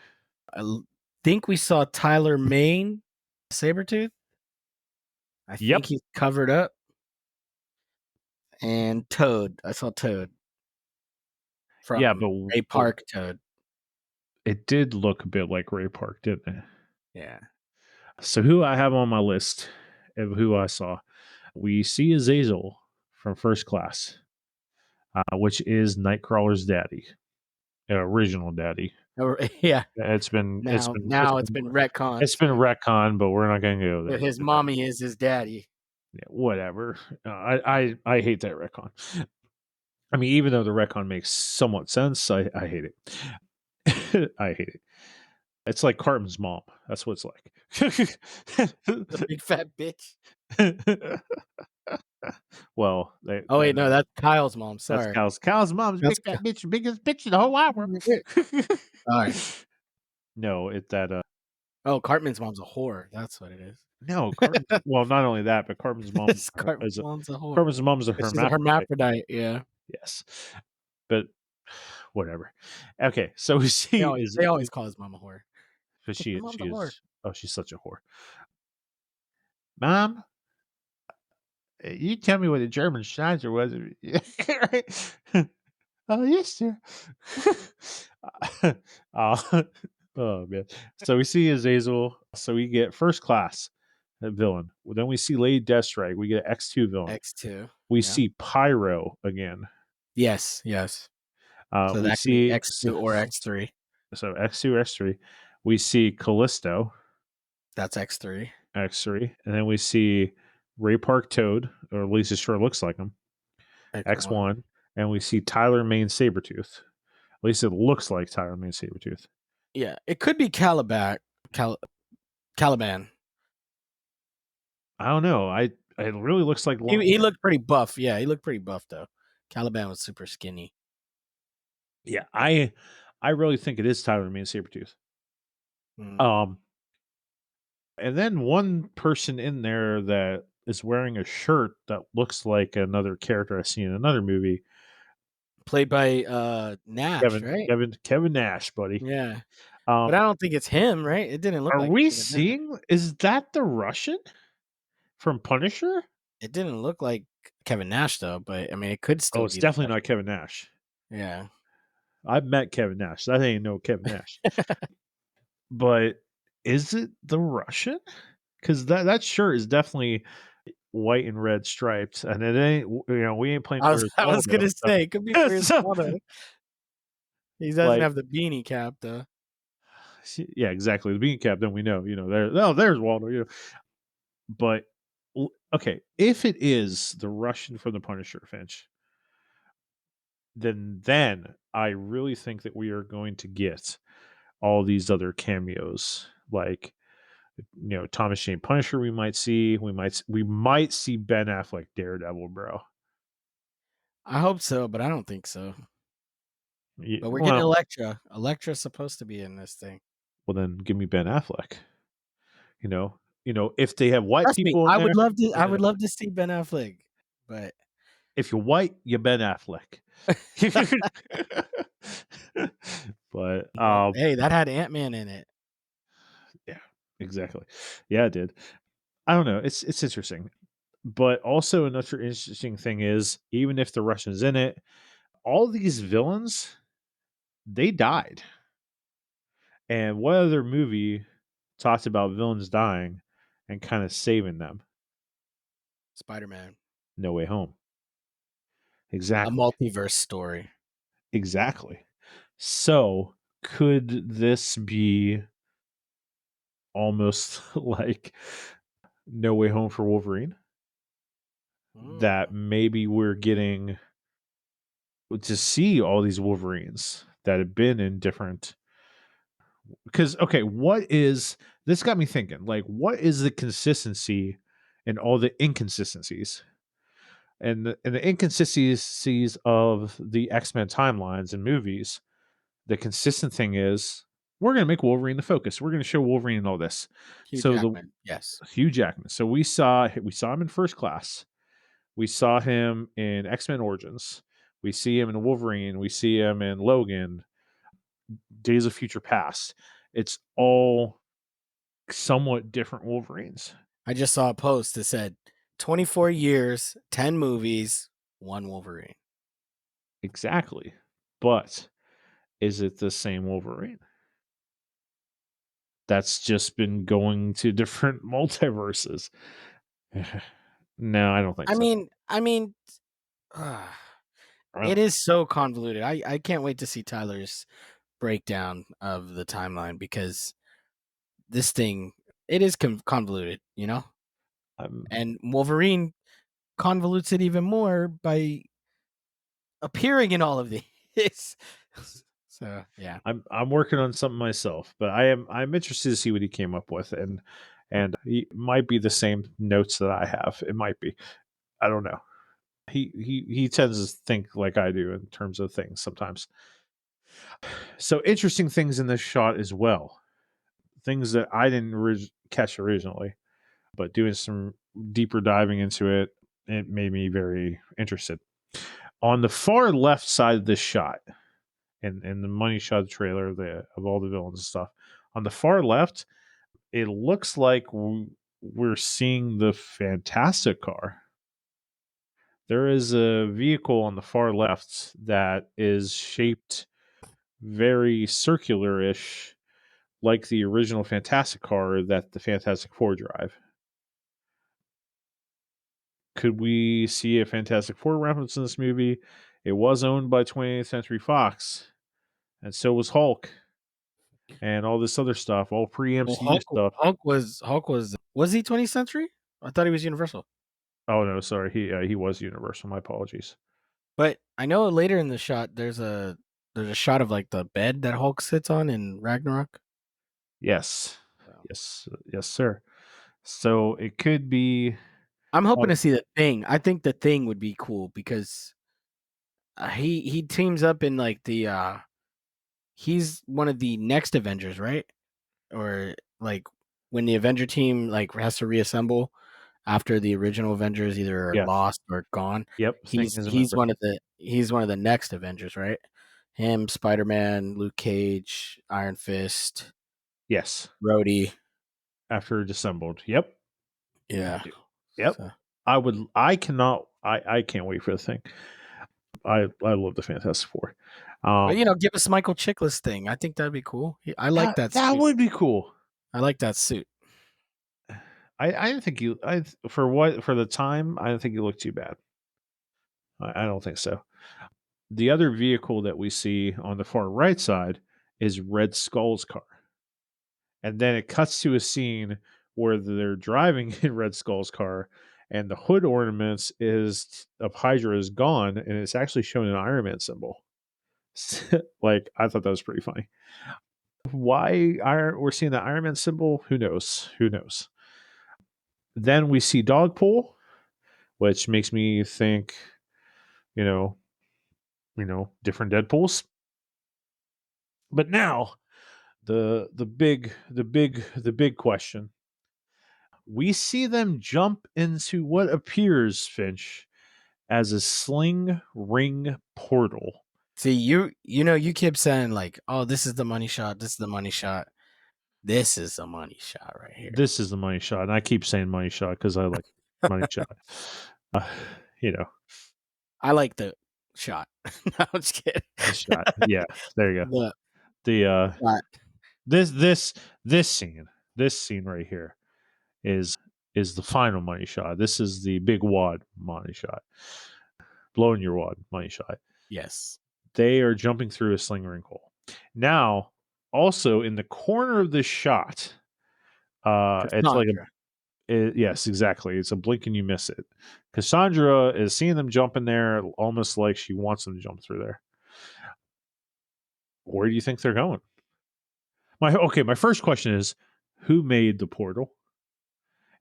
Think we saw Tyler Mane, Sabretooth. I think Yep. he's covered up. And Toad. I saw Toad Yeah, from but Ray Park Toad. it did look a bit like Ray Park, didn't it? Yeah. So who I have on my list of who I saw, we see Azazel from First Class, which is Nightcrawler's daddy, original daddy. Yeah. It's been it's been it's Now it's been been retconned it's been to retconned, but we're not going to go there. his mommy is his daddy. Yeah, whatever. I hate that retcon. I mean, even though the retcon makes somewhat sense, I hate it. I hate it. It's like Cartman's mom. That's what it's like. The big fat bitch. Well, Oh wait, no, that's Kyle's mom. that's Sorry. Cal's mom's That's big fat bitch, biggest bitch in the whole wide world. all right. No, Oh, Cartman's mom's a whore. That's what it is. no, Cartman's well, not only that, but Cartman's mom Cartman's is a mom's a whore. Cartman's mom's a She's a hermaphrodite. hermaphrodite. Yeah. Yes. But whatever. Okay, so we see is They always call his mom a whore. so My mom's she a whore. is oh, she's such a whore. Mom, you tell me what a German Schnauzer was. Oh, yes, sir. uh, oh man. So we see Azazel. So we get First Class, a villain. Well, then we see Lady Deathstrike. We get X2 villain. X2. We Yeah. see Pyro again. Yes. Yes. So We that could be see X2 or X3. so X2, X3. We see Callisto, That's X3. X3, and then we see Ray Park Toad, or at least it sure looks like him, X1. X1, and we see Tyler Mane Sabretooth. At least it looks like Tyler Mane Sabretooth. Yeah. It could be Caliban. I don't know. It really looks like long He hair. looked pretty buff. Yeah, he looked pretty buff though. Caliban was super skinny. Yeah, I really think it is Tyler Mane Sabretooth. Mm. Um, and then one person in there that is wearing a shirt that looks like another character I've seen in another movie. Played by Nash, right? Kevin Nash, buddy. Yeah. Um, But I don't think it's him, right? It didn't look are like we Kevin Nash. seeing? Is that the Russian from Punisher? It didn't look like Kevin Nash though, but I mean it could Oh, still it's be the definitely not Russian. Kevin Nash. Yeah. I've met Kevin Nash. That ain't no Kevin Nash. But is it the Russian? Because that shirt is definitely white and red stripes, and it ain't we ain't playing Where's I was Waldo. gonna say it could be So, Where's so, Waldo. He doesn't like have the beanie cap though. yeah, exactly. The bean cap, then we know there's Waldo. But okay, if it is the Russian from the Punisher, Finch, then I really think that we are going to get all these other cameos like Thomas Jane Punisher. We might see Ben Affleck Daredevil, bro. I hope so, but I don't think so. Yeah, But we're getting well, Elektra. Elektra's supposed to be in this thing. then give me Ben Affleck. You know, if they have white Trust me, people in there, I yeah, would love to see Ben Affleck, but if you're white, you're Ben Affleck. But well, hey, that had Ant-Man in it. yeah, exactly. Yeah, it did. I don't know. It's interesting. But also another interesting thing is even if the Russians in it, all these villains, they died. And what other movie talks about villains dying and kind of saving them? Spider-Man. No Way Home. A Exactly. multiverse story. Exactly. So could this be almost like No Way Home for Wolverine? That Mm. maybe we're getting to see all these Wolverines that have been in different because okay, what is this got me thinking, like what is the consistency and all the inconsistencies and the inconsistencies of the X-Men timelines and movies The consistent thing is we're going to make Wolverine the focus. We're going to show Wolverine in all this. Hugh So the Jackman. Yes. Hugh Jackman. So we saw him in First Class. We saw him in X-Men Origins. We see him in Wolverine. We see him in Logan, Days of Future Past. It's all somewhat different Wolverines. I just saw a post that said 24 years, 10 movies, one Wolverine. Exactly. But is it the same Wolverine? That's just been going to different multiverses. No, I don't think so. I mean, uh, I it don't. is so convoluted. I can't wait to see Tyler's breakdown of the timeline because this thing it is convoluted, you know. I'm And Wolverine convolutes it even more by appearing in all of these. So yeah, I'm working on something myself, but I'm interested to see what he came up with, and he might be the same notes that I have. It might be. I don't know. He tends to think like I do in terms of things sometimes. So interesting things in this shot as well. Things that I didn't catch originally, but doing some deeper diving into it, it made me very interested. On the far left side of this shot, and the money shot trailer of all the villains and stuff, on the far left, it looks like we're seeing the Fantastic car. There is a vehicle on the far left that is shaped very circular-ish, like the original Fantastic car that the Fantastic Four drive. Could we see a Fantastic Four reference in this movie? It was owned by 20th Century Fox, and so was Hulk and all this other stuff, all well, pre-MCU stuff. Hulk was he 20th century? I thought he was Universal. Oh no, sorry, he was Universal. My apologies. But I know later in the shot there's a shot of like the bed that Hulk sits on in Ragnarok. Yes, So yes, sir. So it could be. I'm hoping Oh, to see the thing. I think the thing would be cool because he teams up in like the he's one of the next Avengers, right? Or like when the Avenger team like has to reassemble after the original Avengers either are yes, lost or gone. yep. Thing is a member. He's one of the next Avengers, right? Him, Spider Man, Luke Cage, Iron Fist, Yes, Rhodey. after disassembled. Yep, Yeah. yep. So, I would. I cannot. I can't wait for the thing. I love the Fantastic Four. but Um, give us Michael Chiklis thing. I think that'd be cool. I like that that that suit. would be cool. I like that suit. I didn't think you. For the time. I didn't think you looked too bad. I don't think so. The other vehicle that we see on the far right side is Red Skull's car. And then it cuts to a scene where they're driving in Red Skull's car and the hood ornaments is of Hydra is gone and it's actually showing an Iron Man symbol. Like I thought that was pretty funny. Why we're seeing the Iron Man symbol? Who knows? Who knows? Then we see Dogpool, which makes me think, you know, different Deadpools. But now the big question. We see them jump into what appears, Finch, as a sling ring portal. See, you keep saying like, "Oh, this is the money shot. This is the money shot. This is the money shot right here." This is the money shot, and I keep saying money shot because I like money shot. Uh, you know, I like the shot. No, I'm just kidding. the shot. Yeah, there you go. The The shot. this this this scene right here is the final money shot. This is the big wad money shot, blowing your wad money shot. Yes. They are jumping through a sling ring hole. Now, also in the corner of this shot, it's like Cassandra. yes, exactly. It's a blink and you miss it. Cassandra is seeing them jump in there almost like she wants them to jump through there. Where do you think they're going? My first question is who made the portal?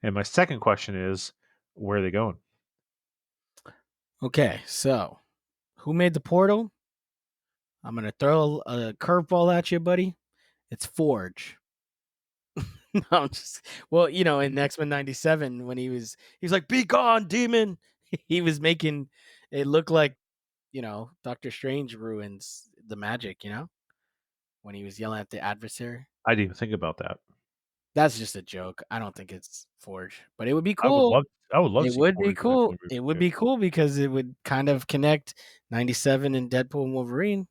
And my second question is where are they going? Okay, so who made the portal? I'm gonna throw a curveball at you, buddy. It's Forge. No, I'm just well, in X-Men '97 when he's like, "Be gone, demon." He was making it look like Doctor Strange ruins the magic. When he was yelling at the adversary. I didn't even think about that. That's just a joke. I don't think it's Forge, but it would be I would cool. love I would love to It see would be Forge in cool. a It would movie. be cool because it would kind of connect '97 and Deadpool and Wolverine.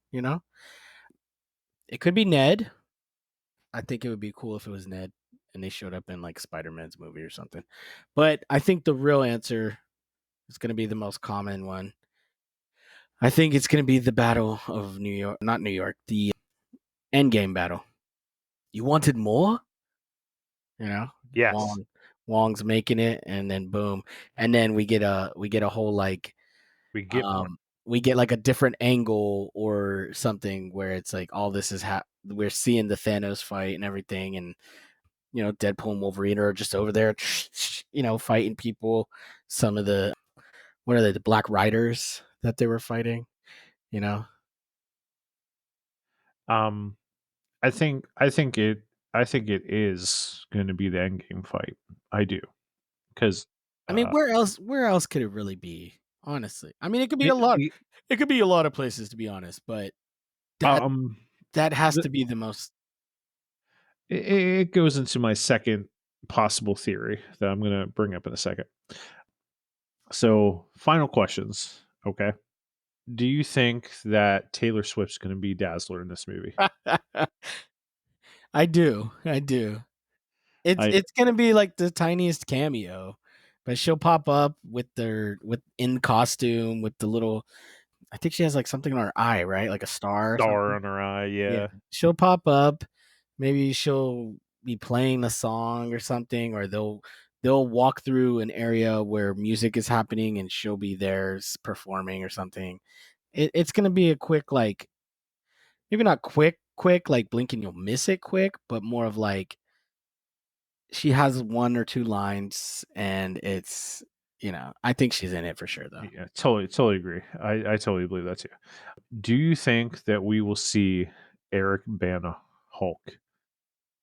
It could be Ned. I think it would be cool if it was Ned and they showed up in like Spider-Man's movie or something. But I think the real answer is going to be the most common one. I think it's going to be the Battle of New York, not New York, the Endgame battle. You wanted more? You know, Yes. Wong's making it, and then boom, and then we get a whole like We get more. um we get like a different angle or something where it's like all this is we're seeing the Thanos fight and everything, and Deadpool and Wolverine are just over there, fighting people. Some of the what are they, the Black Riders that they were fighting, you know. Um, I think it is going to be the end game fight. I do because I mean, uh, where else could it really be? Honestly, I mean, it could be the, a lot. the, It could be a lot of places, to be honest, but that um that has the, to be the most. it goes into my second possible theory that I'm going to bring up in a second. So, final questions. Okay. Do you think that Taylor Swift's going to be Dazzler in this movie? I do. It's I it's gonna be like the tiniest cameo, but she'll pop up with in costume with the little. I think she has like something on her eye, right? Like a star or star something. on her eye. Yeah, Yeah. she'll pop up. Maybe she'll be playing the song or something, or they'll walk through an area where music is happening, and she'll be there performing or something. It's gonna be a quick like maybe not quick like blink and you'll miss it quick, but more of like she has one or two lines, and I think she's in it for sure though. Yeah. Totally agree. I totally believe that too. Do you think that we will see Eric Bana Hulk?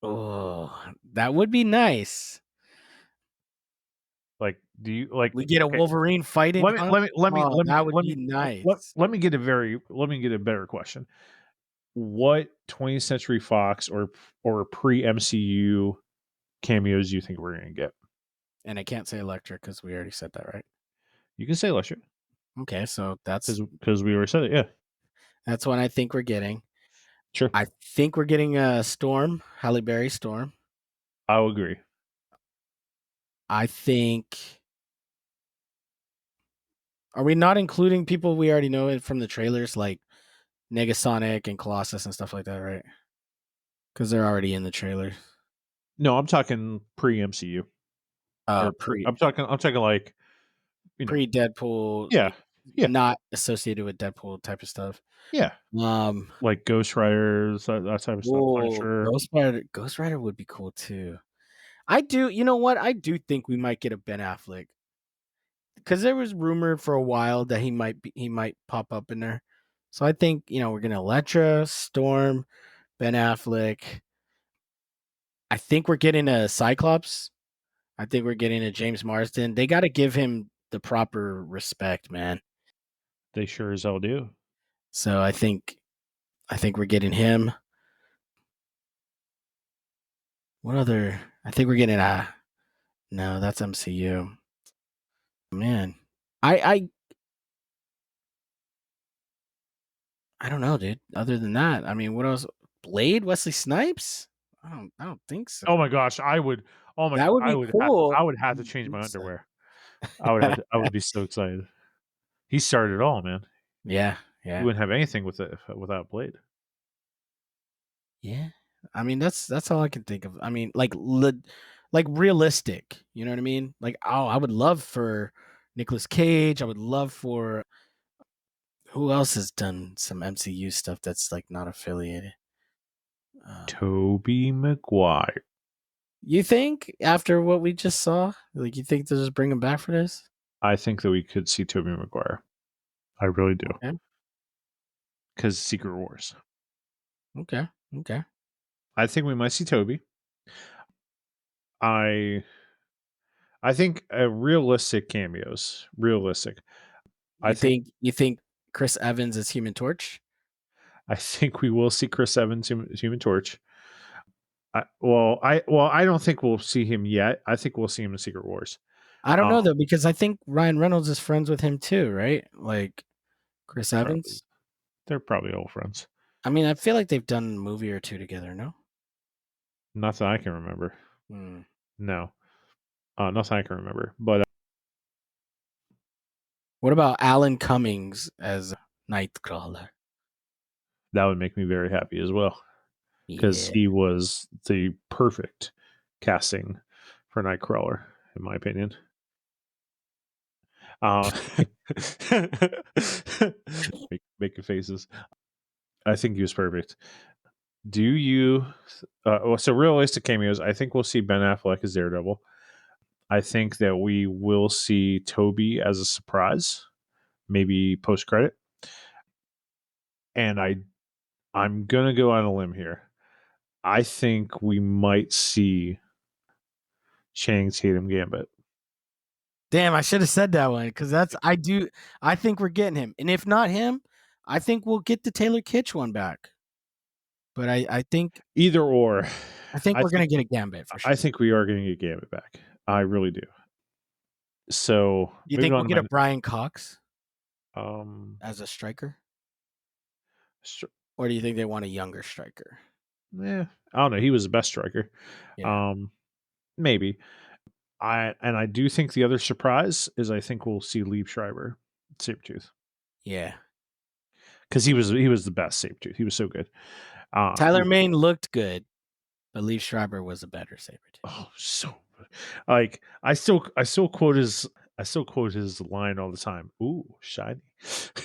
Oh, that would be nice. Like, do you like? We get a Okay, Wolverine fighting let me Hunt. let me let me Oh, let me that would let be me let, nice. let me get a better question. What 20th Century Fox or pre MCU cameos do you think we're gonna get? And I can't say electric because we already said that, right? You can say Lester Okay, so because we already said it. Yeah, that's what I think we're getting. sure. I think we're getting a Storm, Halle Berry Storm. I'll agree. I think. Are we not including people we already know from the trailers like Negasonic and Colossus and stuff like that, right? Because they're already in the trailer. No, I'm talking pre MCU or Pre I'm talking like you know. pre Deadpool, Yeah, yeah, not associated with Deadpool type of stuff. yeah. Um, Like Ghost Riders, that type of stuff. oh, Punisher. Ghost Rider would be cool too. I do. You know what? I do think we might get a Ben Affleck because there was rumor for a while that he might pop up in there. So I think we're gonna Elektra, Storm, Ben Affleck. I think we're getting a Cyclops. I think we're getting a James Marsden. They got to give him the proper respect, man. They sure as hell do. So I think we're getting him. What other? I think we're getting a. No, that's MCU. Man, I I don't know, dude. Other than that, I mean, what else? Blade, Wesley Snipes? I don't think so. Oh my gosh, I would. Oh my, That would I be would. cool. I would I have to don't change my think so. underwear. I would be so excited. He started it all, man. Yeah, You yeah, wouldn't have anything with it without Blade. yeah. I mean, that's all I can think of. I mean, like realistic. You know what I mean? Like, oh, I would love for Nicolas Cage. I would love for who else has done some MCU stuff that's like not affiliated. Toby Maguire. You think after what we just saw, like you think they'll just bring him back for this? I think that we could see Toby Maguire. I really do. Okay. because Secret Wars. Okay. Okay. I think we might see Toby. I I think realistic cameos. Realistic. I think You think Chris Evans is Human Torch? I think we will see Chris Evans Human Torch. I don't think we'll see him yet. I think we'll see him in Secret Wars. I don't Uh, know though, because I think Ryan Reynolds is friends with him too, right? Like Chris probably Evans. they're probably old friends. I mean, I feel like they've done a movie or two together. No. Not that I can remember. Hmm. No, nothing I can remember. But What about Alan Cummings as Nightcrawler? that would make me very happy as well because Yeah. he was the perfect casting for Nightcrawler, in my opinion. Uh, making faces. I think he was perfect. Do you? So realistic cameos. I think we'll see Ben Affleck as Daredevil. I think that we will see Toby as a surprise, maybe post credit. And I'm gonna go on a limb here. I think we might see Channing Tatum Gambit. Damn, I should have said that one because that's I do. I think we're getting him, and if not him, I think we'll get the Taylor Kitsch one back. But Either or, I think I we're gonna think get a Gambit for I sure. think we are going to get Gambit back. I really do. So You moving think on we'll to get a Brian Cox um, as a striker, str- or do you think they want a younger striker? I don't know. He was the best striker. Yeah, Um, maybe I do think the other surprise is I think we'll see Lieb Schreiber, Sabretooth, yeah. because he was the best Sabretooth. He was so good. Tyler Maine looked good, but Lee Schreiber was a better saber too. Oh, so like I still quote his line all the time. Ooh, shiny.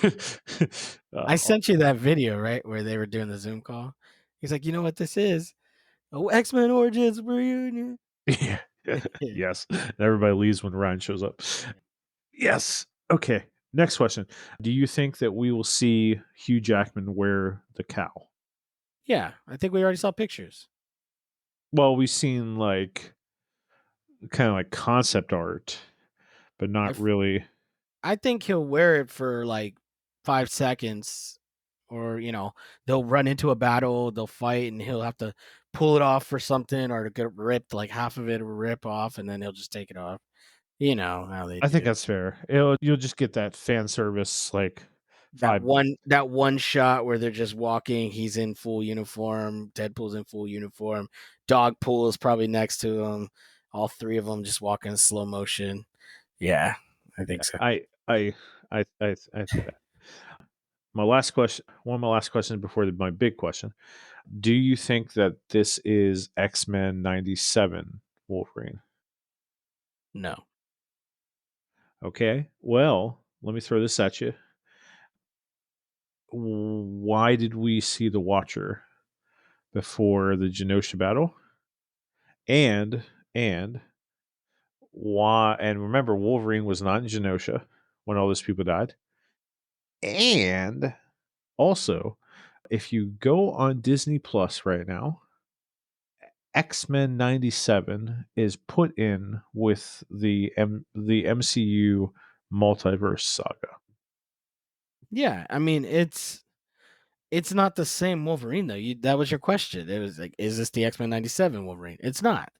I uh, sent you that video right where they were doing the Zoom call. He's like, you know what this is? Oh, X-Men Origins reunion. yeah. Yeah. Yes. And everybody leaves when Ryan shows up. Yes. Okay. Next question. Do you think that we will see Hugh Jackman wear the cowl? Yeah, I think we already saw pictures. Well, we've seen like kind of like concept art, but I not f- really. I think he'll wear it for like 5 seconds, or they'll run into a battle, they'll fight, and he'll have to pull it off for something, or to get ripped, like half of it will rip off, and then he'll just take it off. You know how they I think do. that's fair. You'll just get that fan service like That 5 minutes. one shot where they're just walking, he's in full uniform, Deadpool's in full uniform, Dogpool is probably next to him, all three of them just walking in slow motion. Yeah, I Yeah. think so. I think that. My last question, one of my last questions before my big question. Do you think that this is X-Men 97 Wolverine? No. Okay. Well, let me throw this at you. Why did we see the Watcher before the Genosha battle? And why? And remember, Wolverine was not in Genosha when all those people died. And also, if you go on Disney Plus right now, X-Men 97 is put in with the MCU multiverse saga. Yeah, I mean it's not the same Wolverine though. That was your question. It was like, is this the X-Men 97 Wolverine? It's not.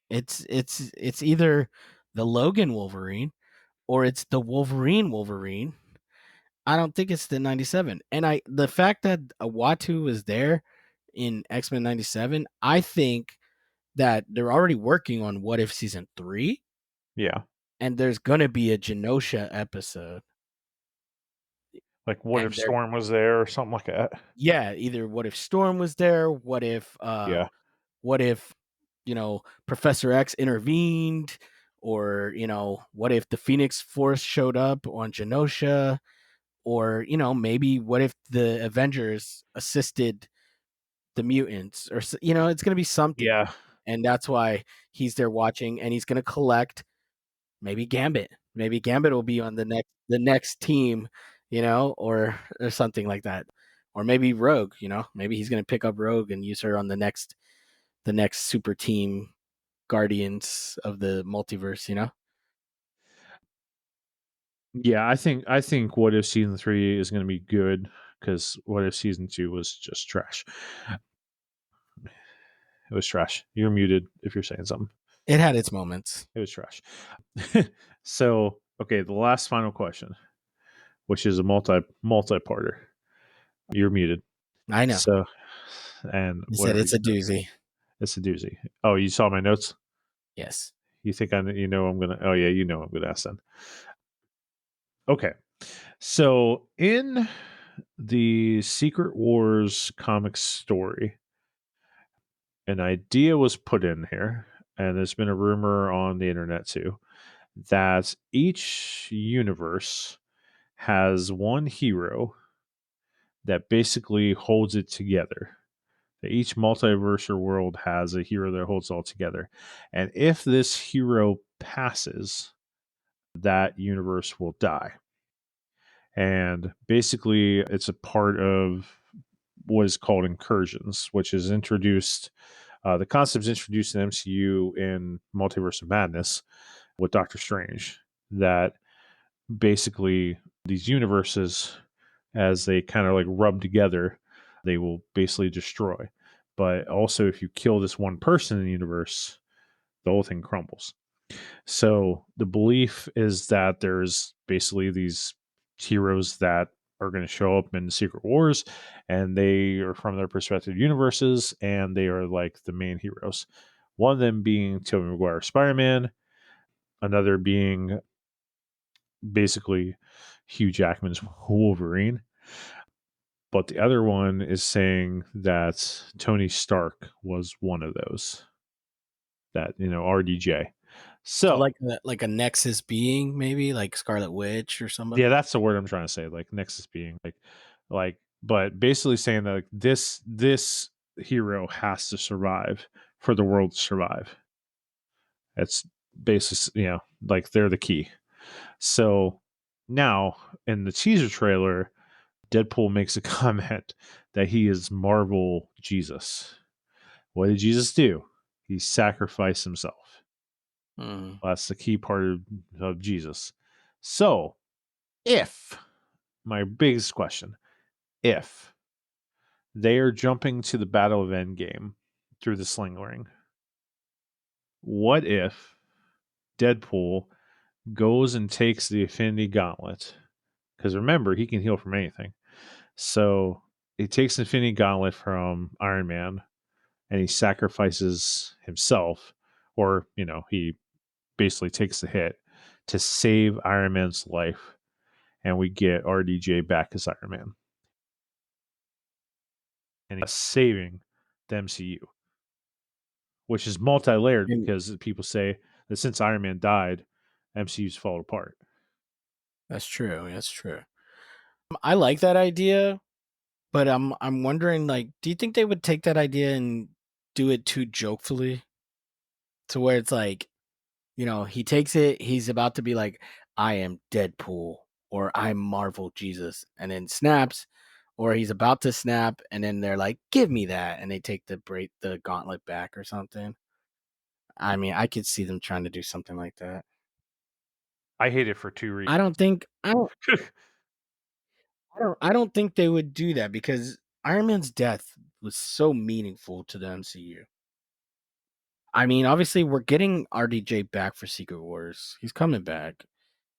It's either the Logan Wolverine or it's the Wolverine. I don't think it's the 97. And the fact that Watu was there in X-Men 97, I think that they're already working on What If season 3, Yeah. and there's going to be a Genosha episode. Like what And if they're Storm was there or something like that? Yeah, either what if Storm was there, Yeah. what if, Professor X intervened, or, what if the Phoenix Force showed up on Genosha, or, maybe what if the Avengers assisted the mutants, or it's going to be something. Yeah. And that's why he's there watching, and he's going to collect maybe Gambit. Maybe Gambit will be on the next team, or something like that. Or maybe Rogue, maybe he's gonna pick up Rogue and use her on the next super team Guardians of the multiverse. Yeah, I think What If season 3 is going to be good because What If season 2 was just trash. It was trash. You're muted if you're saying something. It had its moments. It was trash. So, okay, the last final question, which is a multi-parter. You're muted. I know. So, and You said whatever you it's a said, doozy. it's a doozy. Oh, you saw my notes? Yes. You think I'm gonna? Oh yeah, I'm gonna ask then. Okay, so in the Secret Wars comic story, an idea was put in here, and there's been a rumor on the internet too, that each universe has one hero that basically holds it together. That each multiverse or world has a hero that holds it all together. And if this hero passes, that universe will die. And basically, it's a part of what is called incursions, which is introduced. The concept is introduced in MCU in Multiverse of Madness with Doctor Strange. That basically these universes, as they kind of like rub together, they will basically destroy. But also, if you kill this one person in the universe, the whole thing crumbles. So the belief is that there's basically these heroes that are going to show up in Secret Wars, and they are from their respective universes, and they are like the main heroes. One of them being Tobey Maguire Spider Man, another being basically Hugh Jackman's Wolverine. But the other one is saying that Tony Stark was one of those. That, RDJ. So So, like a Nexus being, maybe like Scarlet Witch or yeah, somebody. that's the word I'm trying to say. Like Nexus being but basically saying that like, this hero has to survive for the world to survive. It's basically, like they're the key. So now in the teaser trailer, Deadpool makes a comment that he is Marvel Jesus. What did Jesus do? He sacrificed himself. Mm. That's the key part of Jesus. So, if my biggest question, if they are jumping to the Battle of Endgame through the sling ring, what if Deadpool goes and takes the Infinity Gauntlet? Because remember, he can heal from anything. So he takes the Infinity Gauntlet from Iron Man and he sacrifices himself, or, he basically takes the hit to save Iron Man's life, and we get RDJ back as Iron Man. And he's saving the MCU, which is multi layered And because people say that since Iron Man died, MCU's fallen apart. that's true. That's true. I like that idea, but I'm wondering, like, do you think they would take that idea and do it too jokefully, to where it's like, he takes it, he's about to be like, I am Deadpool, or I'm Marvel Jesus, and then snaps, or he's about to snap, and then they're like, give me that, and they take the gauntlet back or something. I mean, I could see them trying to do something like that. I hate it for two I reasons. don't think I don't think they would do that, because Iron Man's death was so meaningful to the MCU. I mean, obviously, we're getting RDJ back for Secret Wars. He's coming back.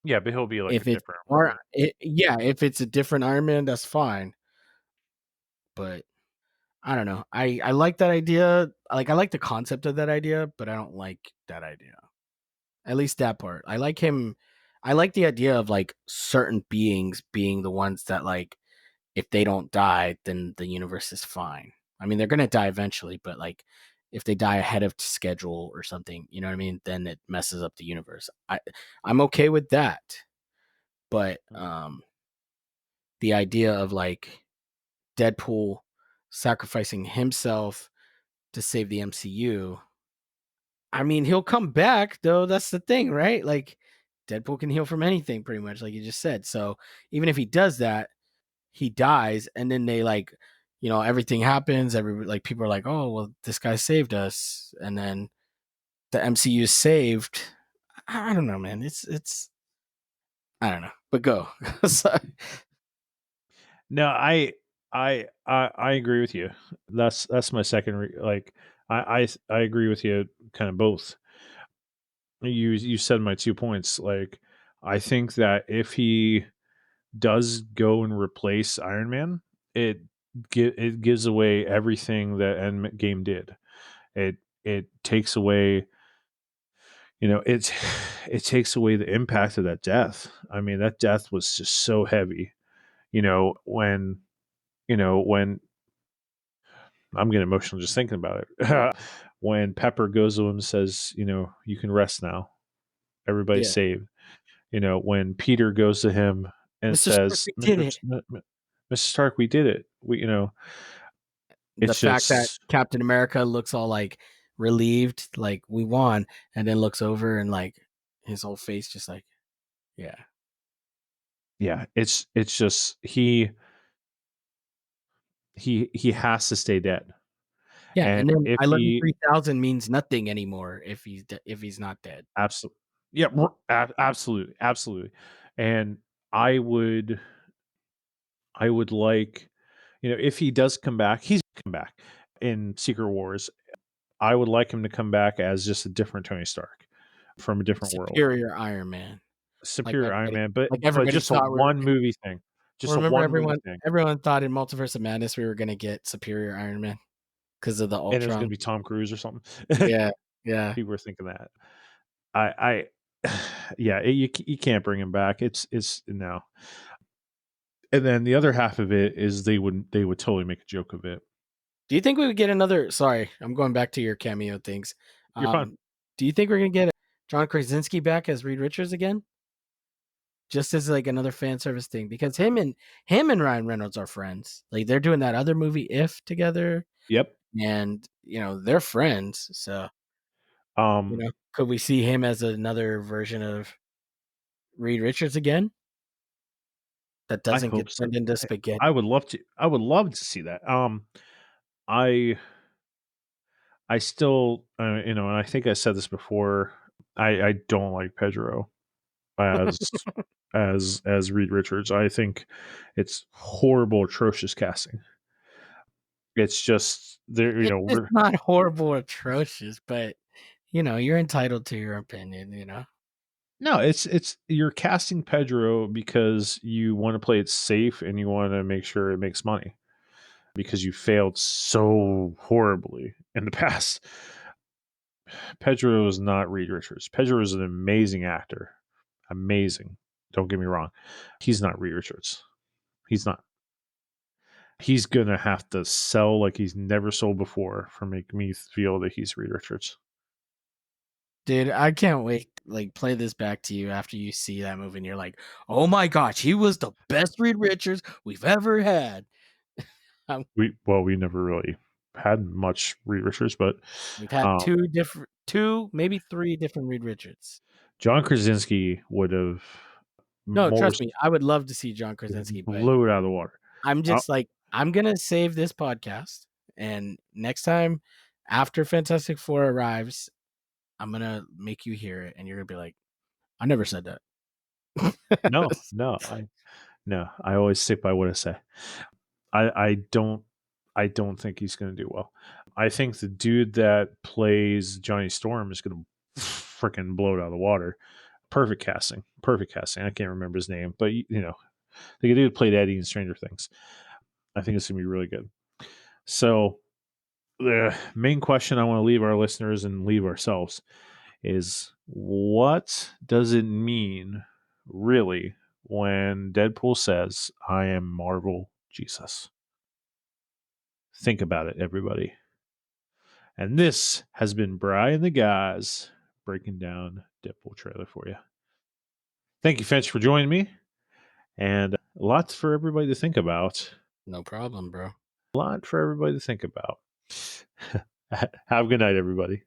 Yeah, but he'll be like a If it's different Iron or Man. yeah, if it's a different Iron Man, that's fine. But I don't know. I like that idea. Like, I like the concept of that idea, but I don't like that idea. At least that part. I like him. I like the idea of like certain beings being the ones that, like, if they don't die, then the universe is fine. I mean, they're gonna die eventually, but like if they die ahead of schedule or something, you know what I mean? Then it messes up the universe. I'm okay with that. But the idea of like Deadpool sacrificing himself to save the MCU. I mean, he'll come back though. That's the thing, right? Like, Deadpool can heal from anything, pretty much, like you just said. So even if he does that, he dies, and then they like, everything happens. Like people are like, oh well, this guy saved us, and then the MCU is saved. I don't know, man. It's I don't know, but go. So, No, I agree with you. That's my second. I agree with you, kind of both. You said my 2 points. Like, I think that if he does go and replace Iron Man, it it gives away everything that Endgame did. It takes away, it takes away the impact of that death. I mean, that death was just so heavy. When I'm getting emotional just thinking about it. When Pepper goes to him and says, you can rest now. Everybody's yeah, saved. When Peter goes to him and Mr. Stark, says, we did Mr. it. Mr. Stark, we did it. The It's fact that just, Captain America looks all like relieved, like we won, and then looks over and like his whole face just like, yeah. yeah, it's just, he has to stay dead. Yeah, And and then if I love you he 3000 means nothing anymore if he's not dead. absolutely, yeah, absolutely, absolutely. And I would, I would like, if he does come back, he's come back in Secret Wars. I would like him to come back as just a different Tony Stark from a different world, Superior Iron Man, superior Iron Man, but like everybody just a thought one movie thing, just a remember one movie thing, everyone thought in Multiverse of Madness we were gonna get Superior Iron Man because of the and it was going Ultron. to be Tom Cruise or something. Yeah, yeah. People were thinking that. Yeah, you can't bring him back. It's no. And then the other half of it is they would totally make a joke of it. Do you think we would get another sorry, I'm going back to your cameo things. You're fine. Do you think we're gonna get John Krasinski back as Reed Richards again? Just as like another fan service thing? Because him and Ryan Reynolds are friends. Like they're doing that other movie If together, Yep. and they're friends. So, Um, could we see him as another version of Reed Richards again that I doesn't get hope so. turned into I, spaghetti? I would love to. I would love to see that. I I still, and I think I said this before. I don't like Pedro as Reed Richards. I think it's horrible, atrocious casting. It's just there. It's not horrible or atrocious, but you're entitled to your opinion. No, it's you're casting Pedro because you want to play it safe and you want to make sure it makes money because you failed so horribly in the past. Pedro is not Reed Richards. Pedro is an amazing actor. Amazing. Don't get me wrong. He's not Reed Richards. He's not. He's gonna have to sell like he's never sold before for make me feel that he's Reed Richards. Dude, I can't wait. Like, play this back to you after you see that movie, and you're like, "Oh my gosh, he was the best Reed Richards we've ever had." Um, We never really had much Reed Richards, but we've had um, two, maybe three different Reed Richards. John Krasinski would have No, more trust me, I would love to see John Krasinski, but blew it out of the water. I'm Uh, just like, I'm gonna save this podcast, and next time after Fantastic Four arrives, I'm gonna make you hear it, and you're gonna be like, "I never said that." no, no, I always stick by what I say. I don't think he's going to do well. I think the dude that plays Johnny Storm is going to freaking blow it out of the water. Perfect casting. Perfect casting. I can't remember his name, but the dude played Eddie in Stranger Things. I think it's going to be really good. So the main question I want to leave our listeners and leave ourselves is, what does it mean really when Deadpool says, "I am Marvel Jesus"? Think about it, everybody. And this has been Brian the Guys breaking down Deadpool trailer for you. Thank you, Finch, for joining me. And lots for everybody to think about. No problem, bro. A lot for everybody to think about. Have a good night, everybody.